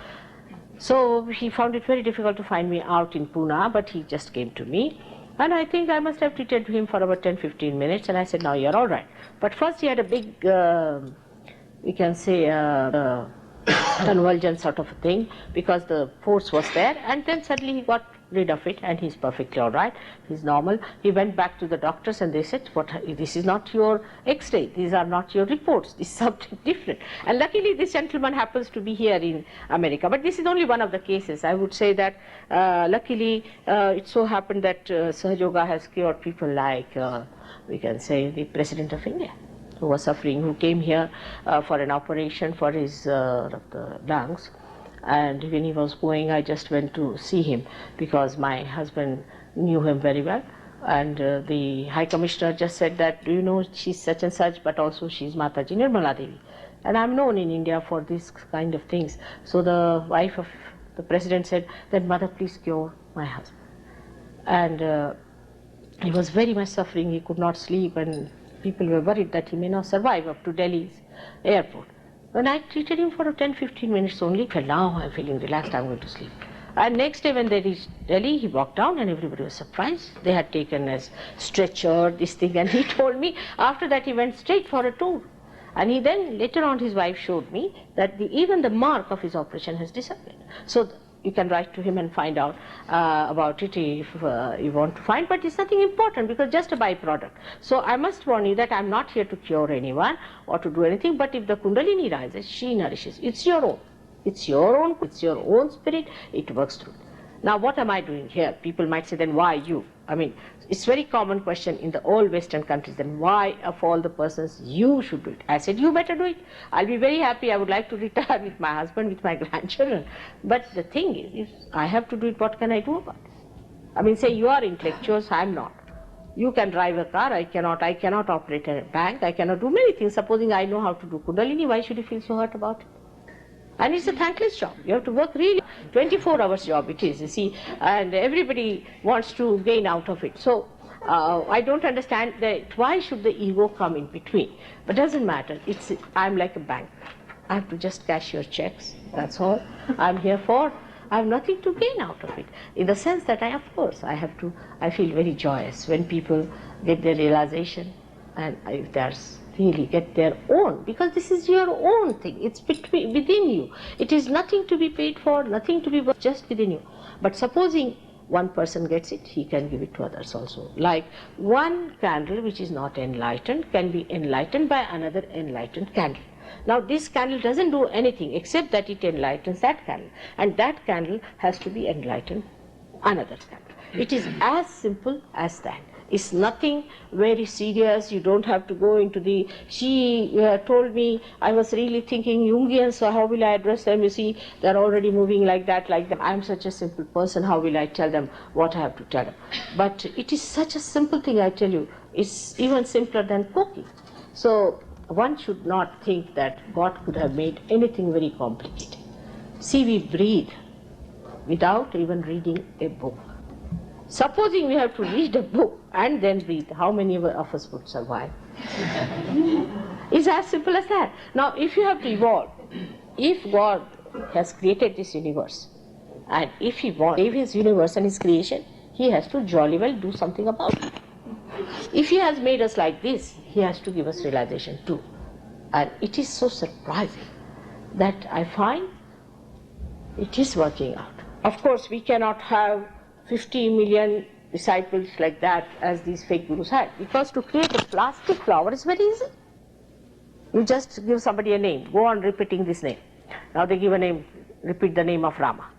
S1: So he found it very difficult to find me out in Pune, but he just came to me. And I think I must have treated him for about 10-15 minutes, and I said, now you're all right. But first he had a big, we can say, convulsion sort of a thing, because the force was there, and then suddenly he got rid of it, and he's perfectly all right, he's normal. He went back to the doctors, and they said, this is not your x-ray, these are not your reports, this is something different. And luckily this gentleman happens to be here in America, but this is only one of the cases. I would say that luckily it so happened that Sahaja Yoga has cured people like, we can say, the President of India, who was suffering, who came here for an operation for his the lungs. And when he was going, I just went to see him, because my husband knew him very well. And the High Commissioner just said that, do you know, she's such and such, but also she's Mataji Nirmala Devi. And I'm known in India for this kind of things. So the wife of the President said, then mother, please cure my husband. And he was very much suffering, he could not sleep, and people were worried that he may not survive up to Delhi's airport. When I treated him for 10-15 minutes only, well, now I'm feeling relaxed, I'm going to sleep. And next day when they reached Delhi, he walked down and everybody was surprised. They had taken as stretcher, this thing, and he told me after that he went straight for a tour. And he then, later on, his wife showed me that even the mark of his operation has disappeared. So you can write to him and find out about it if you want to find, but it's nothing important, because just a byproduct. So I must warn you that I'm not here to cure anyone or to do anything, but if the Kundalini rises, she nourishes. It's your own. It's your own spirit, it works through. Now what am I doing here? People might say, then why you? I mean, it's very common question in the all Western countries, then why of all the persons you should do it? I said, you better do it. I'll be very happy, I would like to retire with my husband, with my grandchildren. But the thing is, if I have to do it, what can I do about it? I mean, say you are intellectuals, I'm not. You can drive a car, I cannot operate a bank, I cannot do many things. Supposing I know how to do Kundalini, why should you feel so hurt about it? And it's a thankless job. You have to work really 24 hours job it is, you see, and everybody wants to gain out of it. So I don't understand that why should the ego come in between? But doesn't matter. I'm like a bank. I have to just cash your checks. That's all I'm here for. I have nothing to gain out of it. In the sense that I feel very joyous when people get their realization, and if there's really get their own, because this is your own thing. It's within you. It is nothing to be paid for, nothing to be just within you. But supposing one person gets it, he can give it to others also. Like one candle which is not enlightened can be enlightened by another enlightened candle. Now this candle doesn't do anything except that it enlightens that candle, and that candle has to be enlightened another candle. It is as simple as that. It's nothing very serious. You don't have to go into the, she told me, I was really thinking Jungians, so how will I address them? You see, they're already moving like that, like that. I'm such a simple person, how will I tell them what I have to tell them? But it is such a simple thing, I tell you. It's even simpler than cooking. So one should not think that God could have made anything very complicated. See, we breathe without even reading a book. Supposing we have to read a book and then breathe, how many of us would survive? It's as simple as that. Now, if you have to evolve, if God has created this universe, and if He wants to save His universe and His creation, He has to jolly well do something about it. If He has made us like this, He has to give us realization too. And it is so surprising that I find it is working out. Of course, we cannot have 50 million disciples like that as these fake gurus had, because to create a plastic flower is very easy. You just give somebody a name, go on repeating this name. Now they give a name, repeat the name of Rama.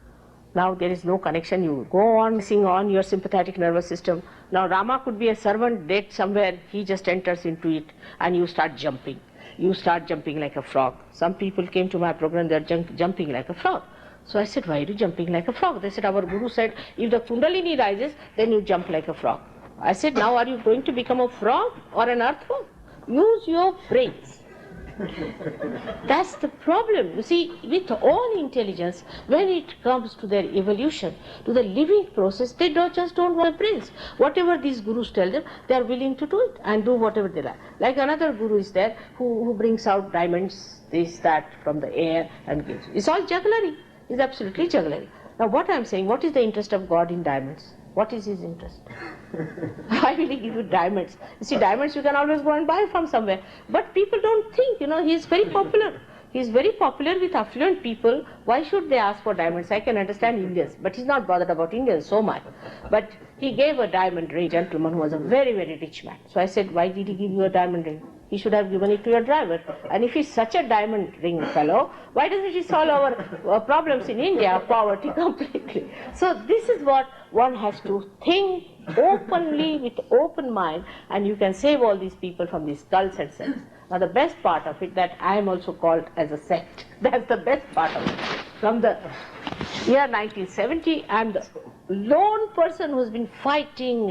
S1: Now there is no connection, you go on sing on your sympathetic nervous system. Now Rama could be a servant dead somewhere, he just enters into it and you start jumping. You start jumping like a frog. Some people came to my program, they are jumping like a frog. So I said, why are you jumping like a frog? They said, our Guru said, if the Kundalini rises, then you jump like a frog. I said, now are you going to become a frog or an earthworm? Use your brains. That's the problem. You see, with all intelligence, when it comes to their evolution, to the living process, they just don't want brains. Whatever these gurus tell them, they are willing to do it and do whatever they like. Like another guru is there who brings out diamonds, this, that, from the air and gives. It's all jugglery. It's absolutely jugglery. Now what I'm saying, what is the interest of God in diamonds? What is His interest? Why will He give you diamonds? You see, diamonds you can always go and buy from somewhere. But people don't think, He is very popular. He is very popular with affluent people. Why should they ask for diamonds? I can understand Indians, but He's not bothered about Indians so much. But He gave a diamond ring to a gentleman who was a very, very rich man. So I said, why did He give you a diamond ring? He should have given it to your driver. And if he's such a diamond ring fellow, why doesn't he solve our problems in India, poverty completely? So this is what one has to think openly with open mind, and you can save all these people from these cults and sects. Now the best part of it, that I am also called as a sect. That's the best part of it. From the year 1970, I am the lone person who's been fighting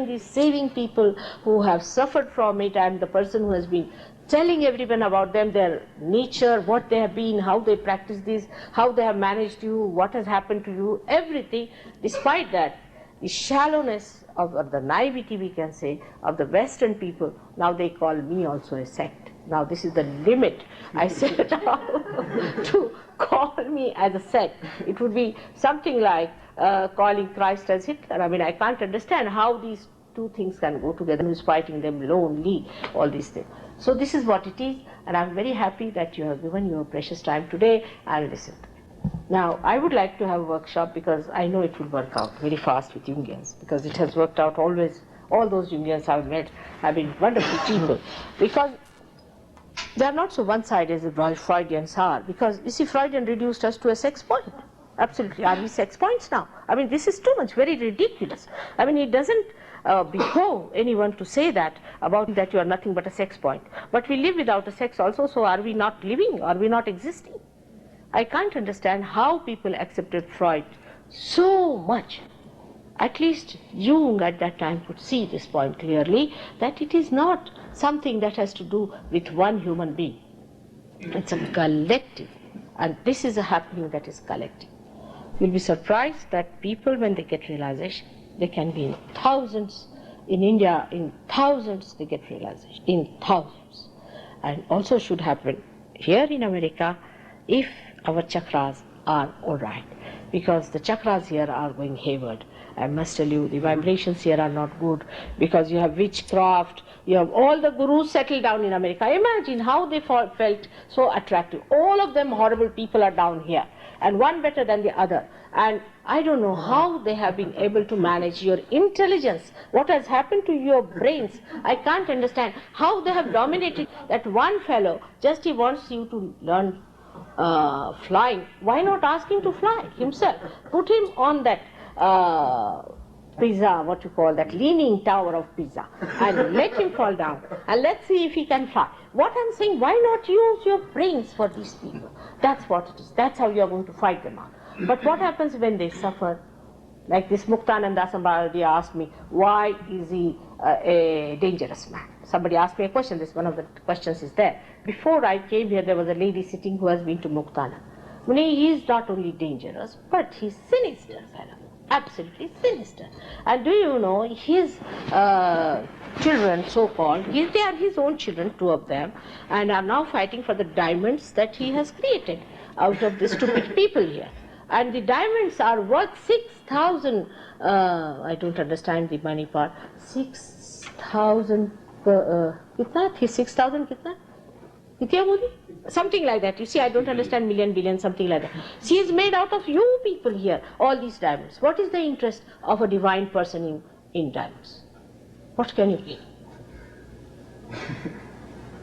S1: these saving people who have suffered from it. I am the person who has been telling everyone about them, their nature, what they have been, how they practice this, how they have managed you, what has happened to you, everything. Despite that, the shallowness of the naivety, we can say, of the Western people, now they call me also a sect. Now this is the limit. I said now to call me as a sect. It would be something like calling Christ as Hitler. I mean, I can't understand how these two things can go together. Who's fighting them lonely, all these things. So this is what it is, and I'm very happy that you have given your precious time today and listened. Now, I would like to have a workshop, because I know it will work out very fast with Jungians, because it has worked out always. All those Jungians I've met have been wonderful people, because they are not so one-sided as the Freudians are, because you see, Freudian reduced us to a sex point. Absolutely, are we sex points now? I mean, this is too much, very ridiculous. I mean, it doesn't behove anyone to say that about that you are nothing but a sex point. But we live without a sex also, so are we not living? Are we not existing? I can't understand how people accepted Freud so much. At least Jung at that time could see this point clearly, that it is not something that has to do with one human being. It's a collective, and this is a happening that is collective. You'll be surprised that people, when they get realization, they can be in thousands. In India, in thousands they get realization, in thousands. And also should happen here in America if our chakras are all right, because the chakras here are going hayward, I must tell you, the vibrations here are not good, because you have witchcraft, you have all the gurus settled down in America. Imagine how they felt so attractive. All of them horrible people are down here, and one better than the other. And I don't know how they have been able to manage your intelligence. What has happened to your brains? I can't understand how they have dominated that one fellow. Just he wants you to learn flying. Why not ask him to fly himself? Put him on that Pisa, what you call that leaning tower of Pisa, and let him fall down, and let's see if he can fly. What I'm saying, why not use your brains for these people? That's what it is. That's how you are going to fight them out. But what happens when they suffer? Like this Muktananda Sambhadi asked me, why is he a dangerous man? Somebody asked me a question. This one of the questions is there. Before I came here, there was a lady sitting who has been to Muktana. He is not only dangerous, but he's sinister fellow. Absolutely sinister. And do you know, his children, so-called, they are his own children, two of them, and are now fighting for the diamonds that he has created out of the stupid people here. And the diamonds are worth 6,000, I don't understand the money part, 6,000, kitna? 6,000 kitna? Something like that. You see, I don't understand million, billion, something like that. She is made out of you people here, all these diamonds. What is the interest of a divine person in diamonds? What can you gain?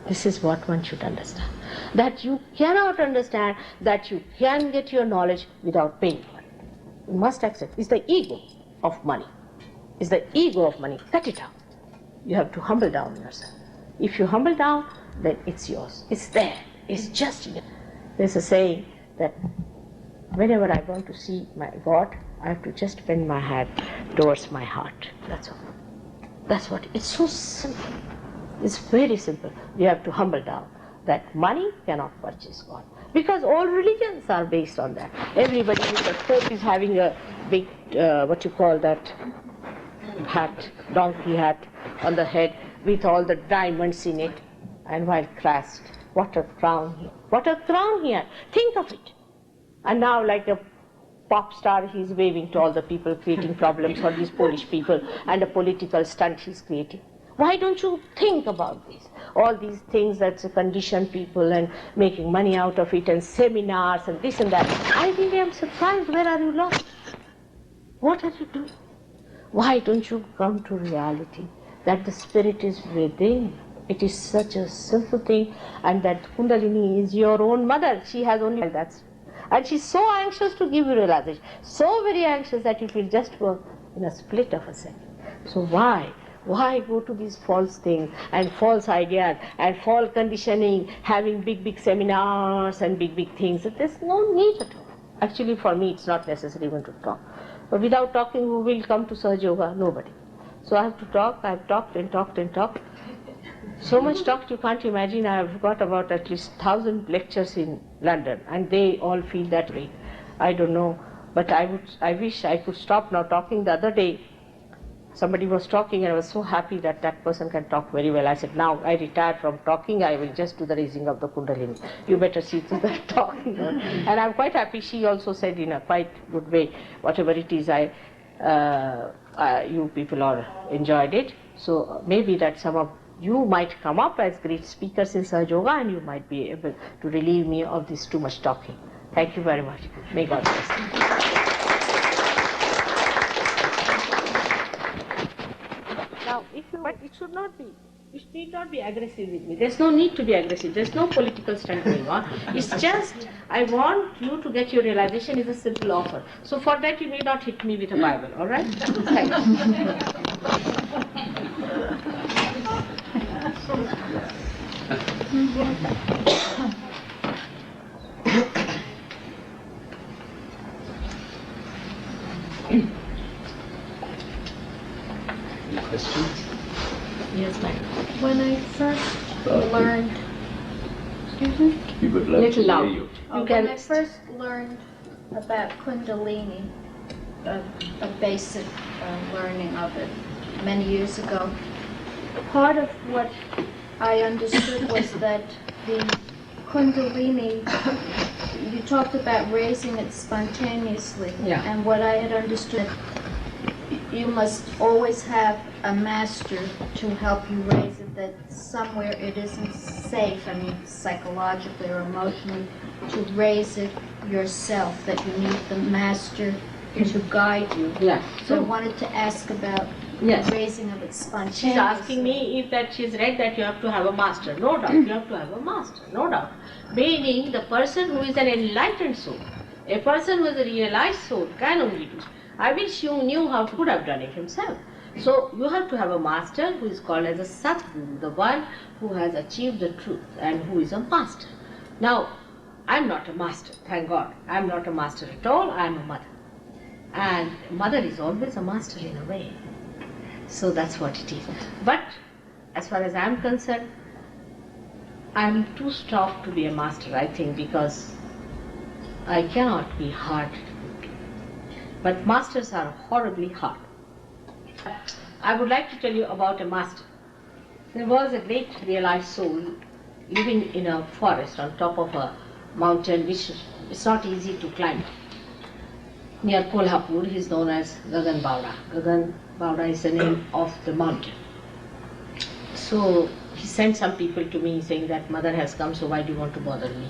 S1: This is what one should understand. That you cannot understand that you can get your knowledge without paying for it. You must accept. It's the ego of money. It's the ego of money. Cut it out. You have to humble down yourself. If you humble down, then it's yours. It's there. It's just here. There's a saying that whenever I want to see my God, I have to just bend my head towards my heart. That's all. That's what. It's so simple. It's very simple. You have to humble down. That money cannot purchase God. Because all religions are based on that. Everybody with the Pope is having a big, what you call that, hat, donkey hat on the head with all the diamonds in it. And while Christ, what a crown he had. What a crown he had. Think of it. And now, like a pop star, he's waving to all the people, creating problems for these Polish people, and a political stunt he's creating. Why don't you think about this? All these things that condition people and making money out of it, and seminars and this and that. I really am surprised. Where are you lost? What are you doing? Why don't you come to reality that the spirit is within? It is such a simple thing, and that Kundalini is your own mother. She has only that. And she's so anxious to give you realization. So very anxious that it will just work in a split of a second. So why? Why go to these false things and false ideas and false conditioning, having big seminars and big things? There's no need at all. Actually, for me, it's not necessary even to talk. But without talking, who will come to Sahaja Yoga? Nobody. So I have to talk. I've talked and talked and talked. So much talked you can't imagine. I've got about at least 1,000 lectures in London, and they all feel that way. I don't know, but I wish I could stop now talking. The other day, somebody was talking, and I was so happy that that person can talk very well. I said, now I retire from talking, I will just do the raising of the Kundalini. You better see to that talking. And I'm quite happy. She also said in a quite good way, whatever it is, you people are enjoyed it. So maybe that some of you might come up as great speakers in Sahaja Yoga, and you might be able to relieve me of this too much talking. Thank you very much. May God bless you. Now, but it should not be. You need not be aggressive with me. There's no need to be aggressive. There's no political stunt going on. It's just, I want you to get your realization is a simple offer. So for that, you need not hit me with a Bible, all right? Thank you.
S3: Any questions?
S1: Yes, ma'am.
S4: When I first learned,
S3: We would love
S1: Little
S3: to
S1: loud.
S3: hear you.
S4: when I first learned about Kundalini, a basic learning of it many years ago, part of what I understood was that the Kundalini, you talked about raising it spontaneously,
S1: Yeah.
S4: and what I had understood, you must always have a master to help you raise it, that somewhere it isn't safe, I mean psychologically or emotionally, to raise it yourself, that you need the master to guide you.
S1: Yeah.
S4: So I wanted to ask about
S1: Yes.
S4: raising of it spontaneously.
S1: She's asking me if that she's read that you have to have a master. No doubt, you have to have a master, no doubt. Meaning the person who is an enlightened soul, a person who is a realized soul can only do. I wish you knew how to could have done it himself. So you have to have a master who is called as a Satguru, the one who has achieved the truth and who is a master. Now, I'm not a master, thank God. I'm not a master at all, I'm a mother. And mother is always a master in a way. So that's what it is. But as far as I'm concerned, I'm too soft to be a master, I think, because I cannot be hard. But masters are horribly hard. I would like to tell you about a master. There was a great realized soul living in a forest on top of a mountain which is not easy to climb. Near Kolhapur, he is known as Gagan Bauda. Gagan Bauda is the name of the mountain. So he sent some people to me saying that mother has come, so why do you want to bother me?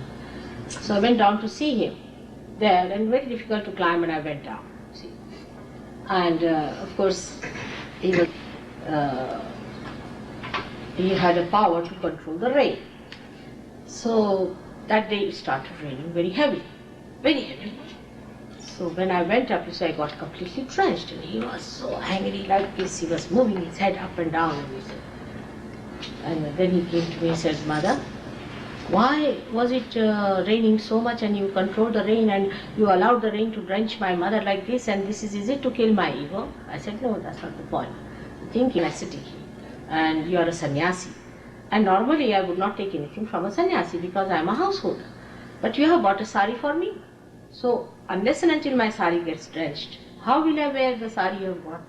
S1: So I went down to see him there, and very difficult to climb, and I went down. See. And of course, he had a power to control the rain. So that day it started raining very heavily, very heavily. So when I went up, you see, I got completely drenched, and he was so angry like this. He was moving his head up and down, and then he came to me and said, Mother, why was it raining so much and you controlled the rain and you allowed the rain to drench my mother like this, and is it to kill my ego? I said, no, that's not the point. Think you are sitting here and you are a sannyasi. And normally I would not take anything from a sannyasi because I am a householder. But you have bought a sari for me. So unless and until my sari gets drenched, how will I wear the sari you have bought?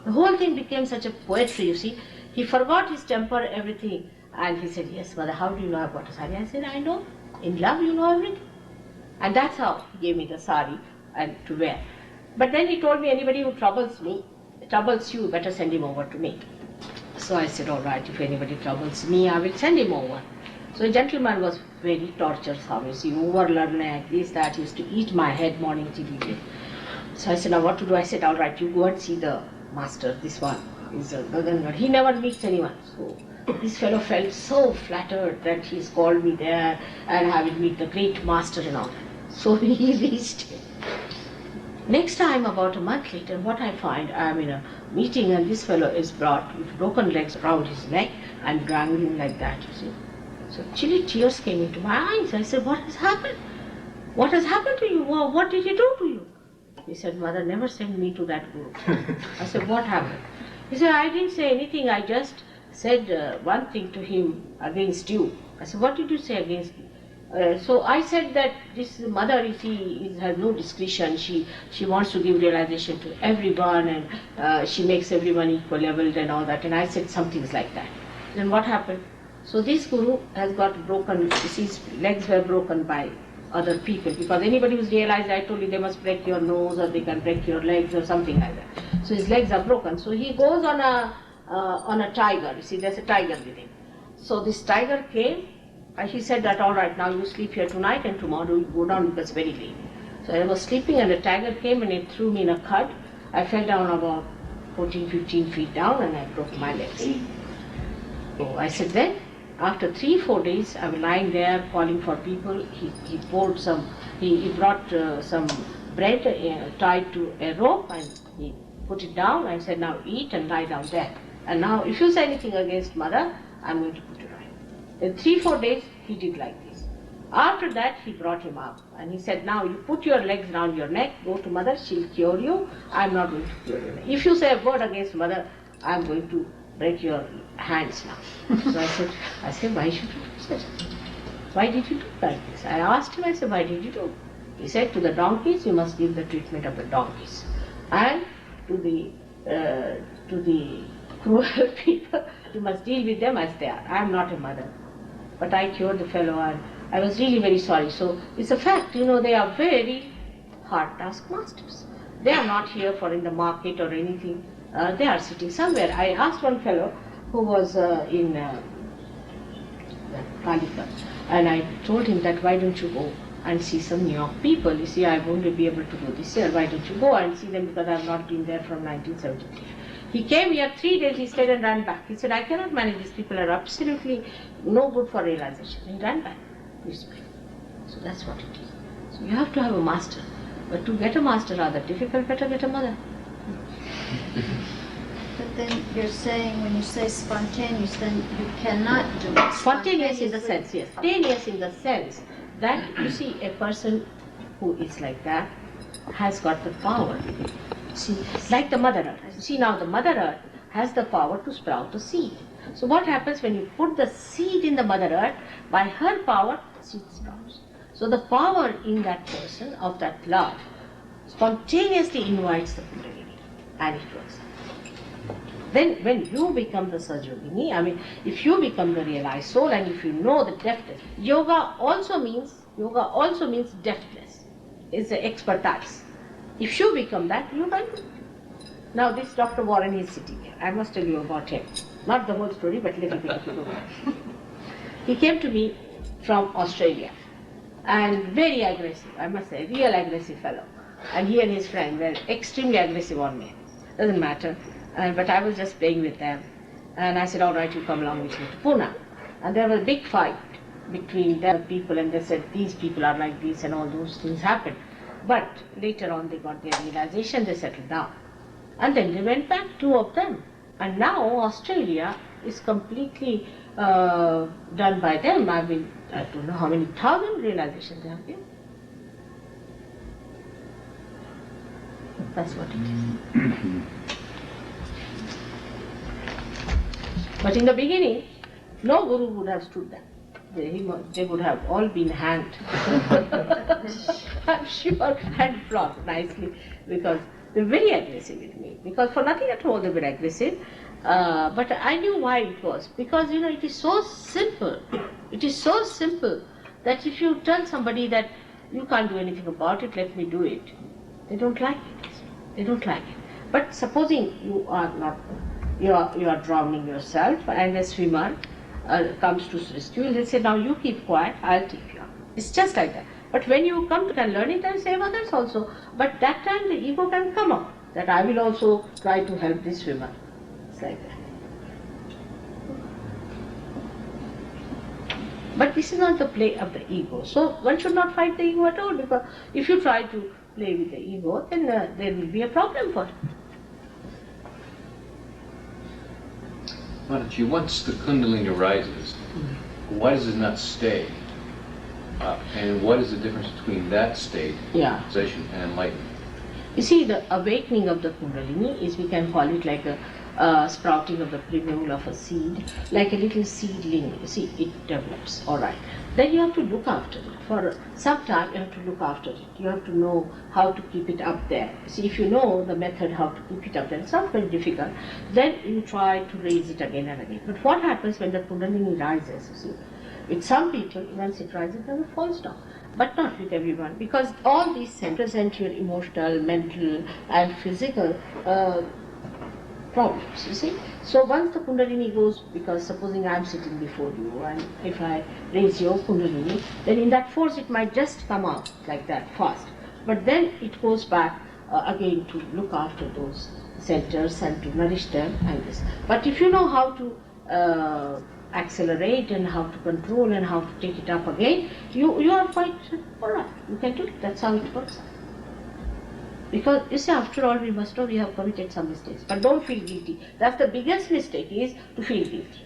S1: The whole thing became such a poetry, you see. He forgot his temper, everything. And he said, yes, Mother, how do you know I bought a sari? I said, I know. In love, you know everything. And that's how he gave me the sari and to wear. But then he told me, anybody who troubles you, better send him over to me. So I said, all right, if anybody troubles me, I will send him over. So the gentleman was very torturous, obviously, overlearned like this, that, he used to eat my head morning till evening. So I said, now what to do? I said, all right, you go and see the master, this one is a Gagan. He never meets anyone. So this fellow felt so flattered that he's called me there and I will meet the great master and all that. So he reached him. Next time, about a month later, what I find, I am in a meeting and this fellow is brought with broken legs around his neck and dangling like that, you see. So chilly tears came into my eyes. I said, what has happened? What has happened to you? What did he do to you? He said, Mother, never send me to that guru. I said, what happened? He said, I didn't say anything. I just said one thing to him against you. I said, what did you say against me? So I said that this mother, you see, has no discretion. She wants to give realization to everyone, and she makes everyone equal leveled and all that. And I said some things like that. Then what happened? So this guru has got broken, his legs were broken by other people, because anybody who's realized, I told you, they must break your nose or they can break your legs or something like that. So his legs are broken. So he goes on a tiger. You see, there's a tiger with him. So this tiger came. He said that, all right, now you sleep here tonight and tomorrow you go down because it's very late. So I was sleeping and a tiger came and it threw me in a khud. I fell down about 14, 15 feet down and I broke my legs. So I said then, after 3-4 days, I was lying there calling for people. He poured some, he brought some bread tied to a rope and he put it down and said, now eat and lie down there. And now if you say anything against Mother, I'm going to put you right. In 3-4 days, he did like this. After that, he brought him up and he said, now you put your legs around your neck, go to Mother, she'll cure you. I'm not going to cure you. If you say a word against Mother, I'm going to break your hands now. So I said, why should you do such? Why did you do like this? I asked him, I said, why did you do? He said, to the donkeys, you must give the treatment of the donkeys. And to the cruel people, you must deal with them as they are. I am not a mother. But I cured the fellow and I was really very sorry. So it's a fact, they are very hard taskmasters. They are not here for in the market or anything. They are sitting somewhere. I asked one fellow who was in Kalika, and I told him that why don't you go and see some New York people? You see, I won't be able to go this year. Why don't you go and see them, because I have not been there from 1973. He came here 3 days, he stayed and ran back. He said, I cannot manage, these people are absolutely no good for realization. He ran back. So that's what it is. So you have to have a master. But to get a master rather difficult, better get a mother.
S4: But then you're saying, when you say spontaneous, then you cannot do it.
S1: Spontaneous in the sense, yes. Spontaneous in the sense that, you see, a person who is like that has got the power. See, like the Mother Earth. See, now the Mother Earth has the power to sprout a seed. So what happens when you put the seed in the Mother Earth, by her power, the seed sprouts. So the power in that person, of that love, spontaneously invites the Kundalini, and it works. Then when you become the Sahaja Yoga, if you become the realized soul, and if you know the depthness, yoga also means depthness. It's the expertise. If you become that, you can. Now this Dr. Warren is sitting here. I must tell you about him. Not the whole story, but little bit of it. He came to me from Australia, and very aggressive, I must say, real aggressive fellow. And he and his friend were extremely aggressive on me. Doesn't matter. But I was just playing with them. And I said, all right, you come along with me to Pune. And there was a big fight between the people, and they said, these people are like this, and all those things happened. But later on, they got their realization, they settled down. And then they went back, 2 of them. And now Australia is completely done by them. I don't know how many thousand realizations they have given. That's what it is. But in the beginning, no guru would have stood there. They would have all been hanged. I'm sure, and flogged nicely, because they're very aggressive with me. Because for nothing at all they were aggressive. But I knew why it was. Because it is so simple. It is so simple that if you tell somebody that you can't do anything about it, let me do it, they don't like it. They don't like it. But supposing you are not, you are drowning yourself, and a swimmer comes to rescue you, they say, now you keep quiet, I'll take you out. It's just like that. But when you come to can learn it and save others also, but that time the ego can come up, that I will also try to help this swimmer. It's like that. But this is not the play of the ego. So one should not fight the ego at all, because if you try to play with the ego, then there will be a problem for it.
S3: Mataji, once the Kundalini rises, why does it not stay? And what is the difference between that state, realization, and enlightenment?
S1: You see, the awakening of the Kundalini is, we can call it like a sprouting of the plumule of a seed, like a little seedling. You see, it develops, all right. Then you have to look after it. For some time, you have to look after it. You have to know how to keep it up there. See, if you know the method how to keep it up there, it's not very difficult. Then you try to raise it again and again. But what happens when the Kundalini rises, you see? With some people, once it rises, then it falls down. But not with everyone, because all these centers represent your emotional, mental, and physical problems, you see. So once the Kundalini goes, because supposing I am sitting before you, and if I raise your Kundalini, then in that force it might just come out like that, fast. But then it goes back again to look after those centers and to nourish them and this. But if you know how to accelerate and how to control and how to take it up again, you are quite alright. You can do it. That's how it works. Because you see, after all, we must know we have committed some mistakes. But don't feel guilty. That's the biggest mistake, is to feel guilty.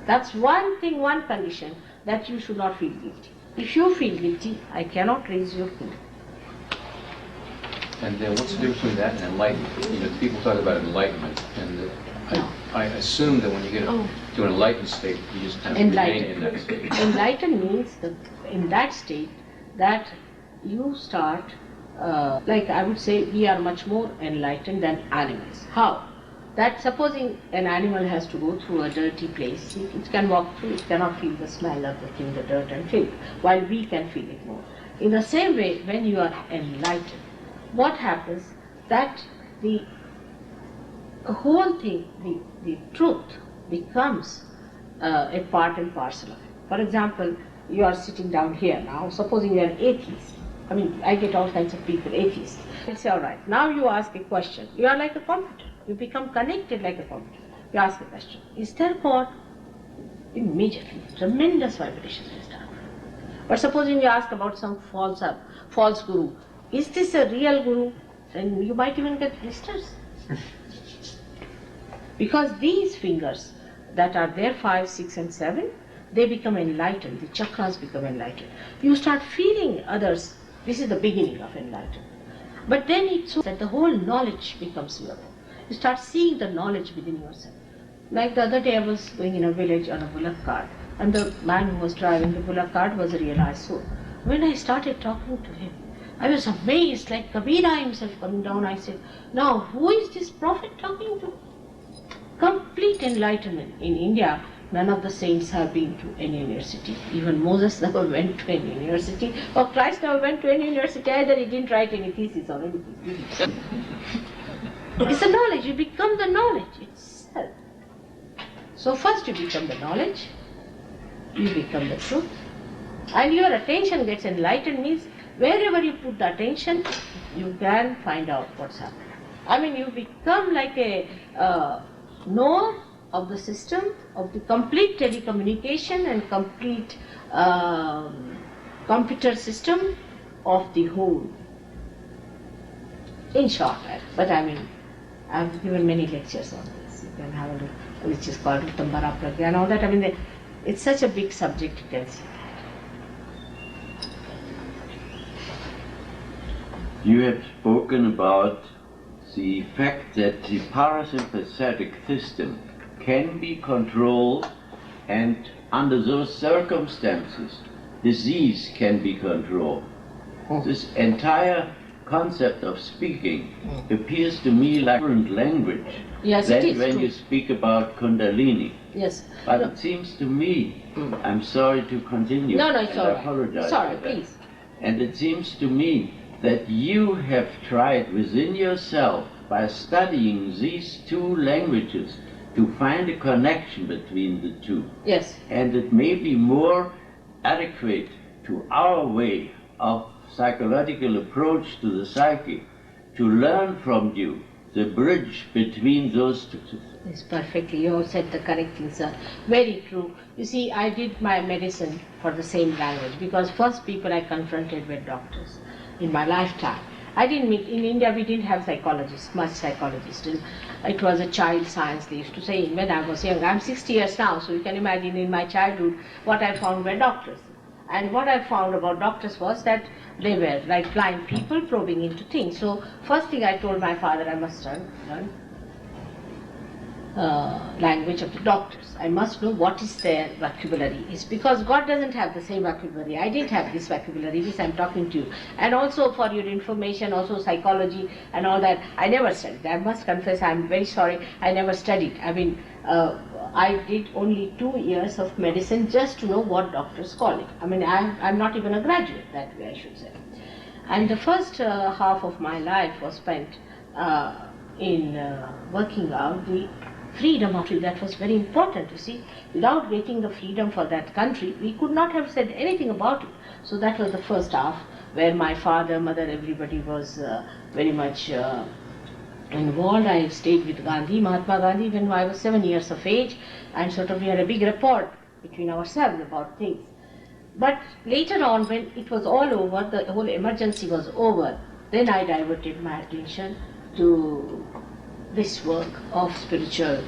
S1: That's one thing, one condition, that you should not feel guilty. If you feel guilty, I cannot raise your Kundalini.
S3: And then what's the difference between that and enlightenment? People talk about enlightenment, and I assume that when you get to an enlightened state, you just kind of remain in that state.
S1: Enlightened means that in that state that you start, like I would say, we are much more enlightened than animals. How? That supposing an animal has to go through a dirty place, it can walk through, it cannot feel the smell of the thing, the dirt and filth, while we can feel it more. In the same way, when you are enlightened, what happens that the whole thing, the truth becomes a part and parcel of it. For example, you are sitting down here now, supposing you are an atheist. I mean, I get all kinds of people, atheists. They say, all right, now you ask a question. You are like a computer. You become connected like a computer. You ask a question. Is there God? Immediately, tremendous vibrations will start. But supposing you ask about some false guru, is this a real guru? Then you might even get blisters. Because these fingers that are there, 5, 6 and 7, they become enlightened, the chakras become enlightened. You start feeling others, this is the beginning of enlightenment. But then it's so that the whole knowledge becomes your own. You start seeing the knowledge within yourself. Like the other day I was going in a village on a bullock cart, and the man who was driving the bullock cart was a realized soul. When I started talking to him, I was amazed, like Kabira himself coming down. I said, now who is this prophet talking to? Complete enlightenment. In India, none of the saints have been to any university. Even Moses never went to any university, or Christ never went to any university either. He didn't write any thesis or anything. It's the knowledge. You become the knowledge itself. So first you become the knowledge, you become the truth, and your attention gets enlightened means wherever you put the attention, you can find out what's happening. I mean, you become like a knower of the system, of the complete telecommunication and complete computer system of the whole. In short, but I mean, I've given many lectures on this. You can have a look, which is called Utambara Pragya and all that. I mean, it's such a big subject, you can see.
S5: You have spoken about the fact that the parasympathetic system can be controlled, and under those circumstances, disease can be controlled. This entire concept of speaking appears to me like a different language than when you speak about Kundalini.
S1: Yes.
S5: But it seems to me, I'm sorry to continue.
S1: No, it's all right.
S5: I apologize.
S1: Sorry,
S5: for that.
S1: please.
S5: And it seems to me that you have tried within yourself, by studying these two languages, to find a connection between the two.
S1: Yes.
S5: And it may be more adequate to our way of psychological approach to the psyche to learn from you the bridge between those two.
S1: Yes, perfectly. You have said the correct thing, sir. Very true. You see, I did my medicine for the same language because first people I confronted were doctors in my lifetime. I didn't meet, in India we didn't have psychologists, much psychologists. It was a child science, they used to say when I was young. I'm 60 years now, so you can imagine in my childhood what I found were doctors. And what I found about doctors was that they were like blind people probing into things. So first thing I told my father, I must learn language of the doctors. I must know what is their vocabulary. It's because God doesn't have the same vocabulary. I didn't have this vocabulary, this I'm talking to you. And also for your information, also psychology and all that, I never studied. I must confess, I'm very sorry, I never studied. I mean, I did only 2 years of medicine just to know what doctors call it. I mean, I'm not even a graduate, that way I should say. And the first half of my life was spent in working out the freedom of it. That was very important, you see. Without getting the freedom for that country, we could not have said anything about it. So that was the first half, where my father, mother, everybody was very much involved. I stayed with Gandhi, Mahatma Gandhi, when I was 7 years of age, and sort of we had a big rapport between ourselves about things. But later on, when it was all over, the whole emergency was over, then I diverted my attention to this work of spiritual,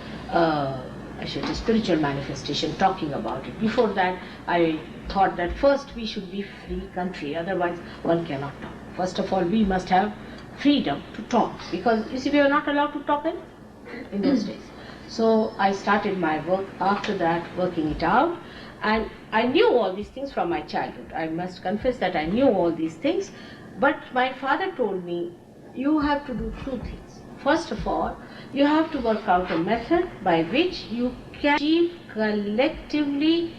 S1: spiritual manifestation, talking about it. Before that, I thought that first we should be free country, otherwise one cannot talk. First of all, we must have freedom to talk, because you see, we were not allowed to talk in those days. So I started my work after that, working it out, and I knew all these things from my childhood. I must confess that I knew all these things, but my father told me, you have to do 2 things. First of all, you have to work out a method by which you can achieve collectively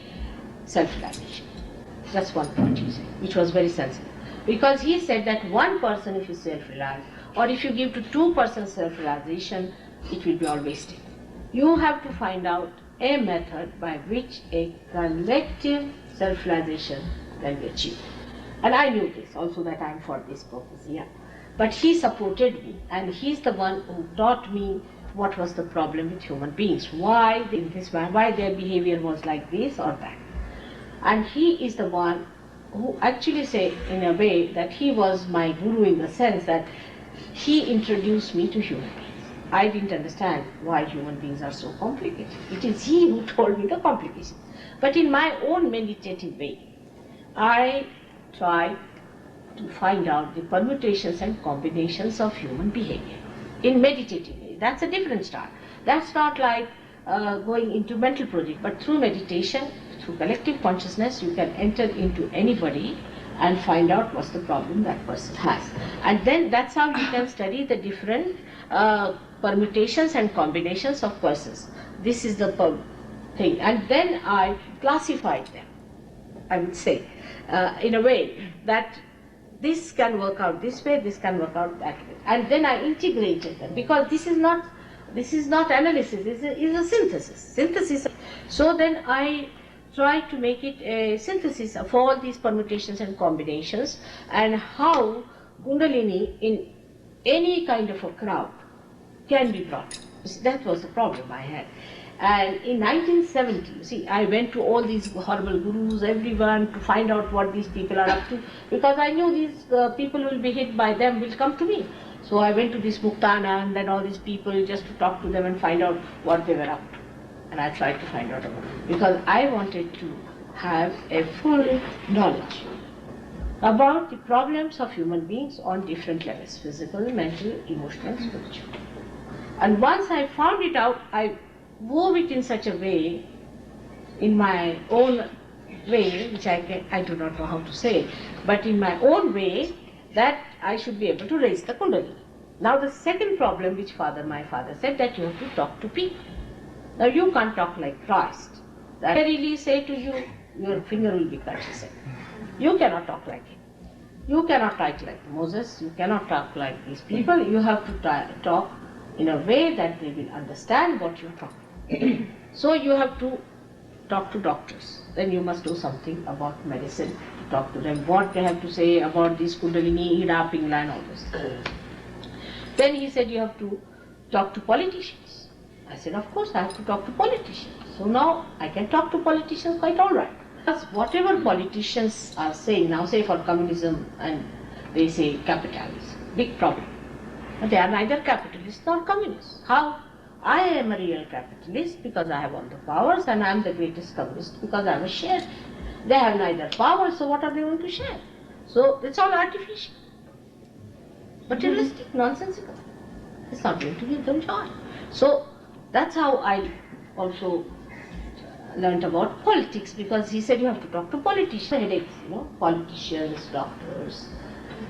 S1: self-realization. That's one point you say, which was very sensible. Because he said that one person, if you self-realize, or if you give to two persons self-realization, it will be all wasted. You have to find out a method by which a collective self-realization can be achieved. And I knew this also, that I am for this purpose here. But he supported me, and he's the one who taught me what was the problem with human beings, why why their behavior was like this or that. And he is the one who actually say in a way that he was my guru, in the sense that he introduced me to human beings. I didn't understand why human beings are so complicated. It is he who told me the complications. But in my own meditative way, I tried to find out the permutations and combinations of human behavior in meditative way. That's a different start. That's not like going into mental project, but through meditation, through collective consciousness, you can enter into anybody and find out what's the problem that person has. And then that's how you can study the different permutations and combinations of persons. This is the thing. And then I classified them, I would say, in a way that this can work out this way, this can work out that way. And then I integrated them, because this is not analysis, it's a synthesis. So then I try to make it a synthesis of all these permutations and combinations, and how Kundalini in any kind of a crowd can be brought. That was the problem I had. And in 1970, you see, I went to all these horrible gurus, everyone, to find out what these people are up to, because I knew these people will be hit by them, will come to me. So I went to this Muktana and then all these people, just to talk to them and find out what they were up to. And I tried to find out about it, because I wanted to have a full knowledge about the problems of human beings on different levels: physical, mental, emotional, spiritual. And once I found it out, I wove it in such a way, in my own way, which I do not know how to say, but in my own way, that I should be able to raise the Kundalini. Now the second problem which my father said, that you have to talk to people. Now you can't talk like Christ. That I really say to you, your finger will be cut, he said. You cannot talk like him. You cannot talk like Moses, you cannot talk like these people. You have to talk in a way that they will understand what you're talking. So you have to talk to doctors. Then you must do something about medicine, to talk to them, what they have to say about this Kundalini, Ida, Pingla and all this. Then he said you have to talk to politicians. I said, of course I have to talk to politicians. So now I can talk to politicians quite all right. Because whatever politicians are saying now, say for communism, and they say capitalism, big problem. But they are neither capitalists nor communists. How? I am a real capitalist because I have all the powers, and I am the greatest communist because I was shared. They have neither power, so what are they going to share? So it's all artificial, materialistic, nonsensical. It's not going to give them joy. So that's how I also learned about politics, because he said you have to talk to politicians, headaches, politicians, doctors,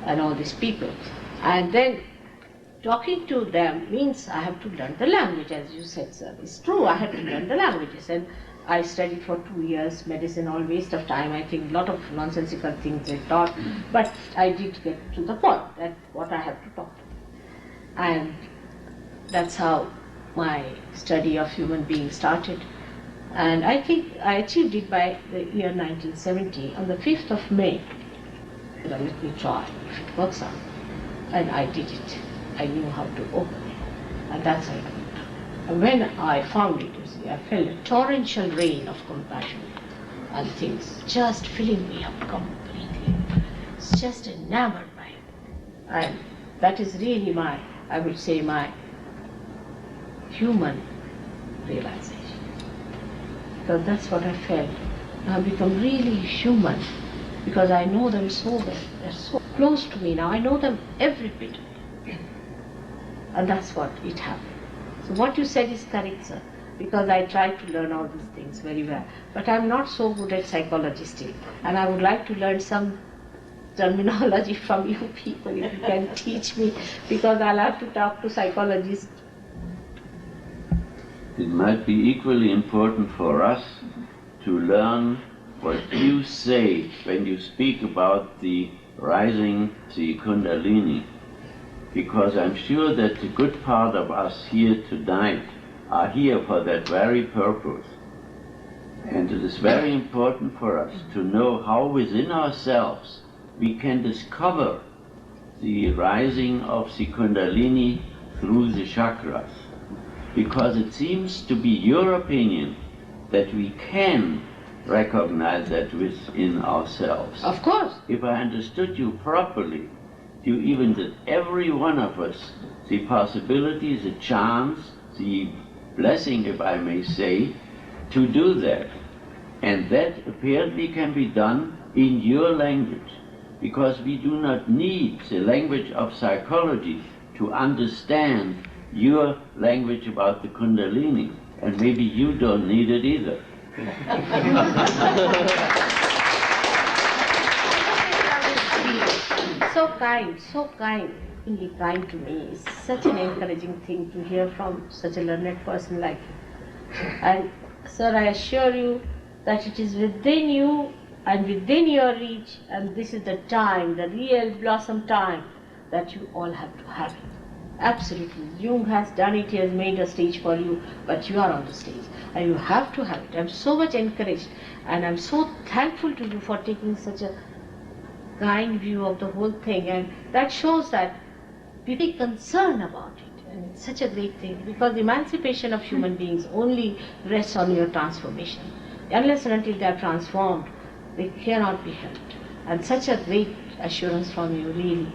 S1: and all these people. And then talking to them means I have to learn the language, as you said, sir. It's true, I have to learn the languages. And I studied for 2 years, medicine, all waste of time. I think a lot of nonsensical things they taught, but I did get to the point that what I have to talk to. And that's how my study of human beings started. And I think I achieved it by the year 1970, on the 5th of May. Let me try if it works out. And I did it. I knew how to open it. And that's how I did. And when I found it, you see, I felt a torrential rain of compassion and things just filling me up completely. It's just enamored by it. And that is really my, I would say, my human realization. Because that's what I felt. I've become really human, because I know them so well. They're so close to me now. I know them every bit. And that's what it happened. So what you said is correct, sir, because I tried to learn all these things very well. But I'm not so good at psychology still. And I would like to learn some terminology from you people, if you can teach me, because I'll have to talk to psychologists.
S5: It might be equally important for us to learn what you say when you speak about the rising the Kundalini, because I'm sure that a good part of us here tonight are here for that very purpose. And it is very important for us to know how within ourselves we can discover the rising of the Kundalini through the chakras. Because it seems to be your opinion that we can recognize that within ourselves.
S1: Of course.
S5: If I understood you properly, you even that every one of us, the possibility, the chance, the blessing, if I may say, to do that. And that apparently can be done in your language, because we do not need the language of psychology to understand your language about the Kundalini, and maybe you don't need it either.
S1: So kind, really kind to me. It's such an encouraging thing to hear from such a learned person like you. And sir, I assure you that it is within you and within your reach, and this is the time, the real blossom time, that you all have to have it. Absolutely. Jung has done it, he has made a stage for you, but you are on the stage and you have to have it. I'm so much encouraged and I'm so thankful to you for taking such a kind view of the whole thing, and that shows that we take concern about it, and it's such a great thing, because the emancipation of human beings only rests on your transformation. Unless and until they are transformed, they cannot be helped. And such a great assurance from you really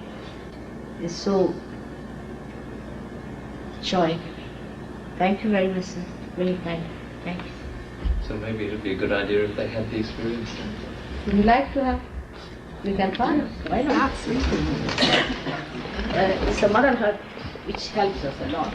S1: is so joy. Thank you very much, sir. Really kind. Thank you.
S3: So maybe it would be a good idea if they had the experience.
S1: Would you like to have? We can try. Why not? Absolutely. It's a motherhood which helps us a lot.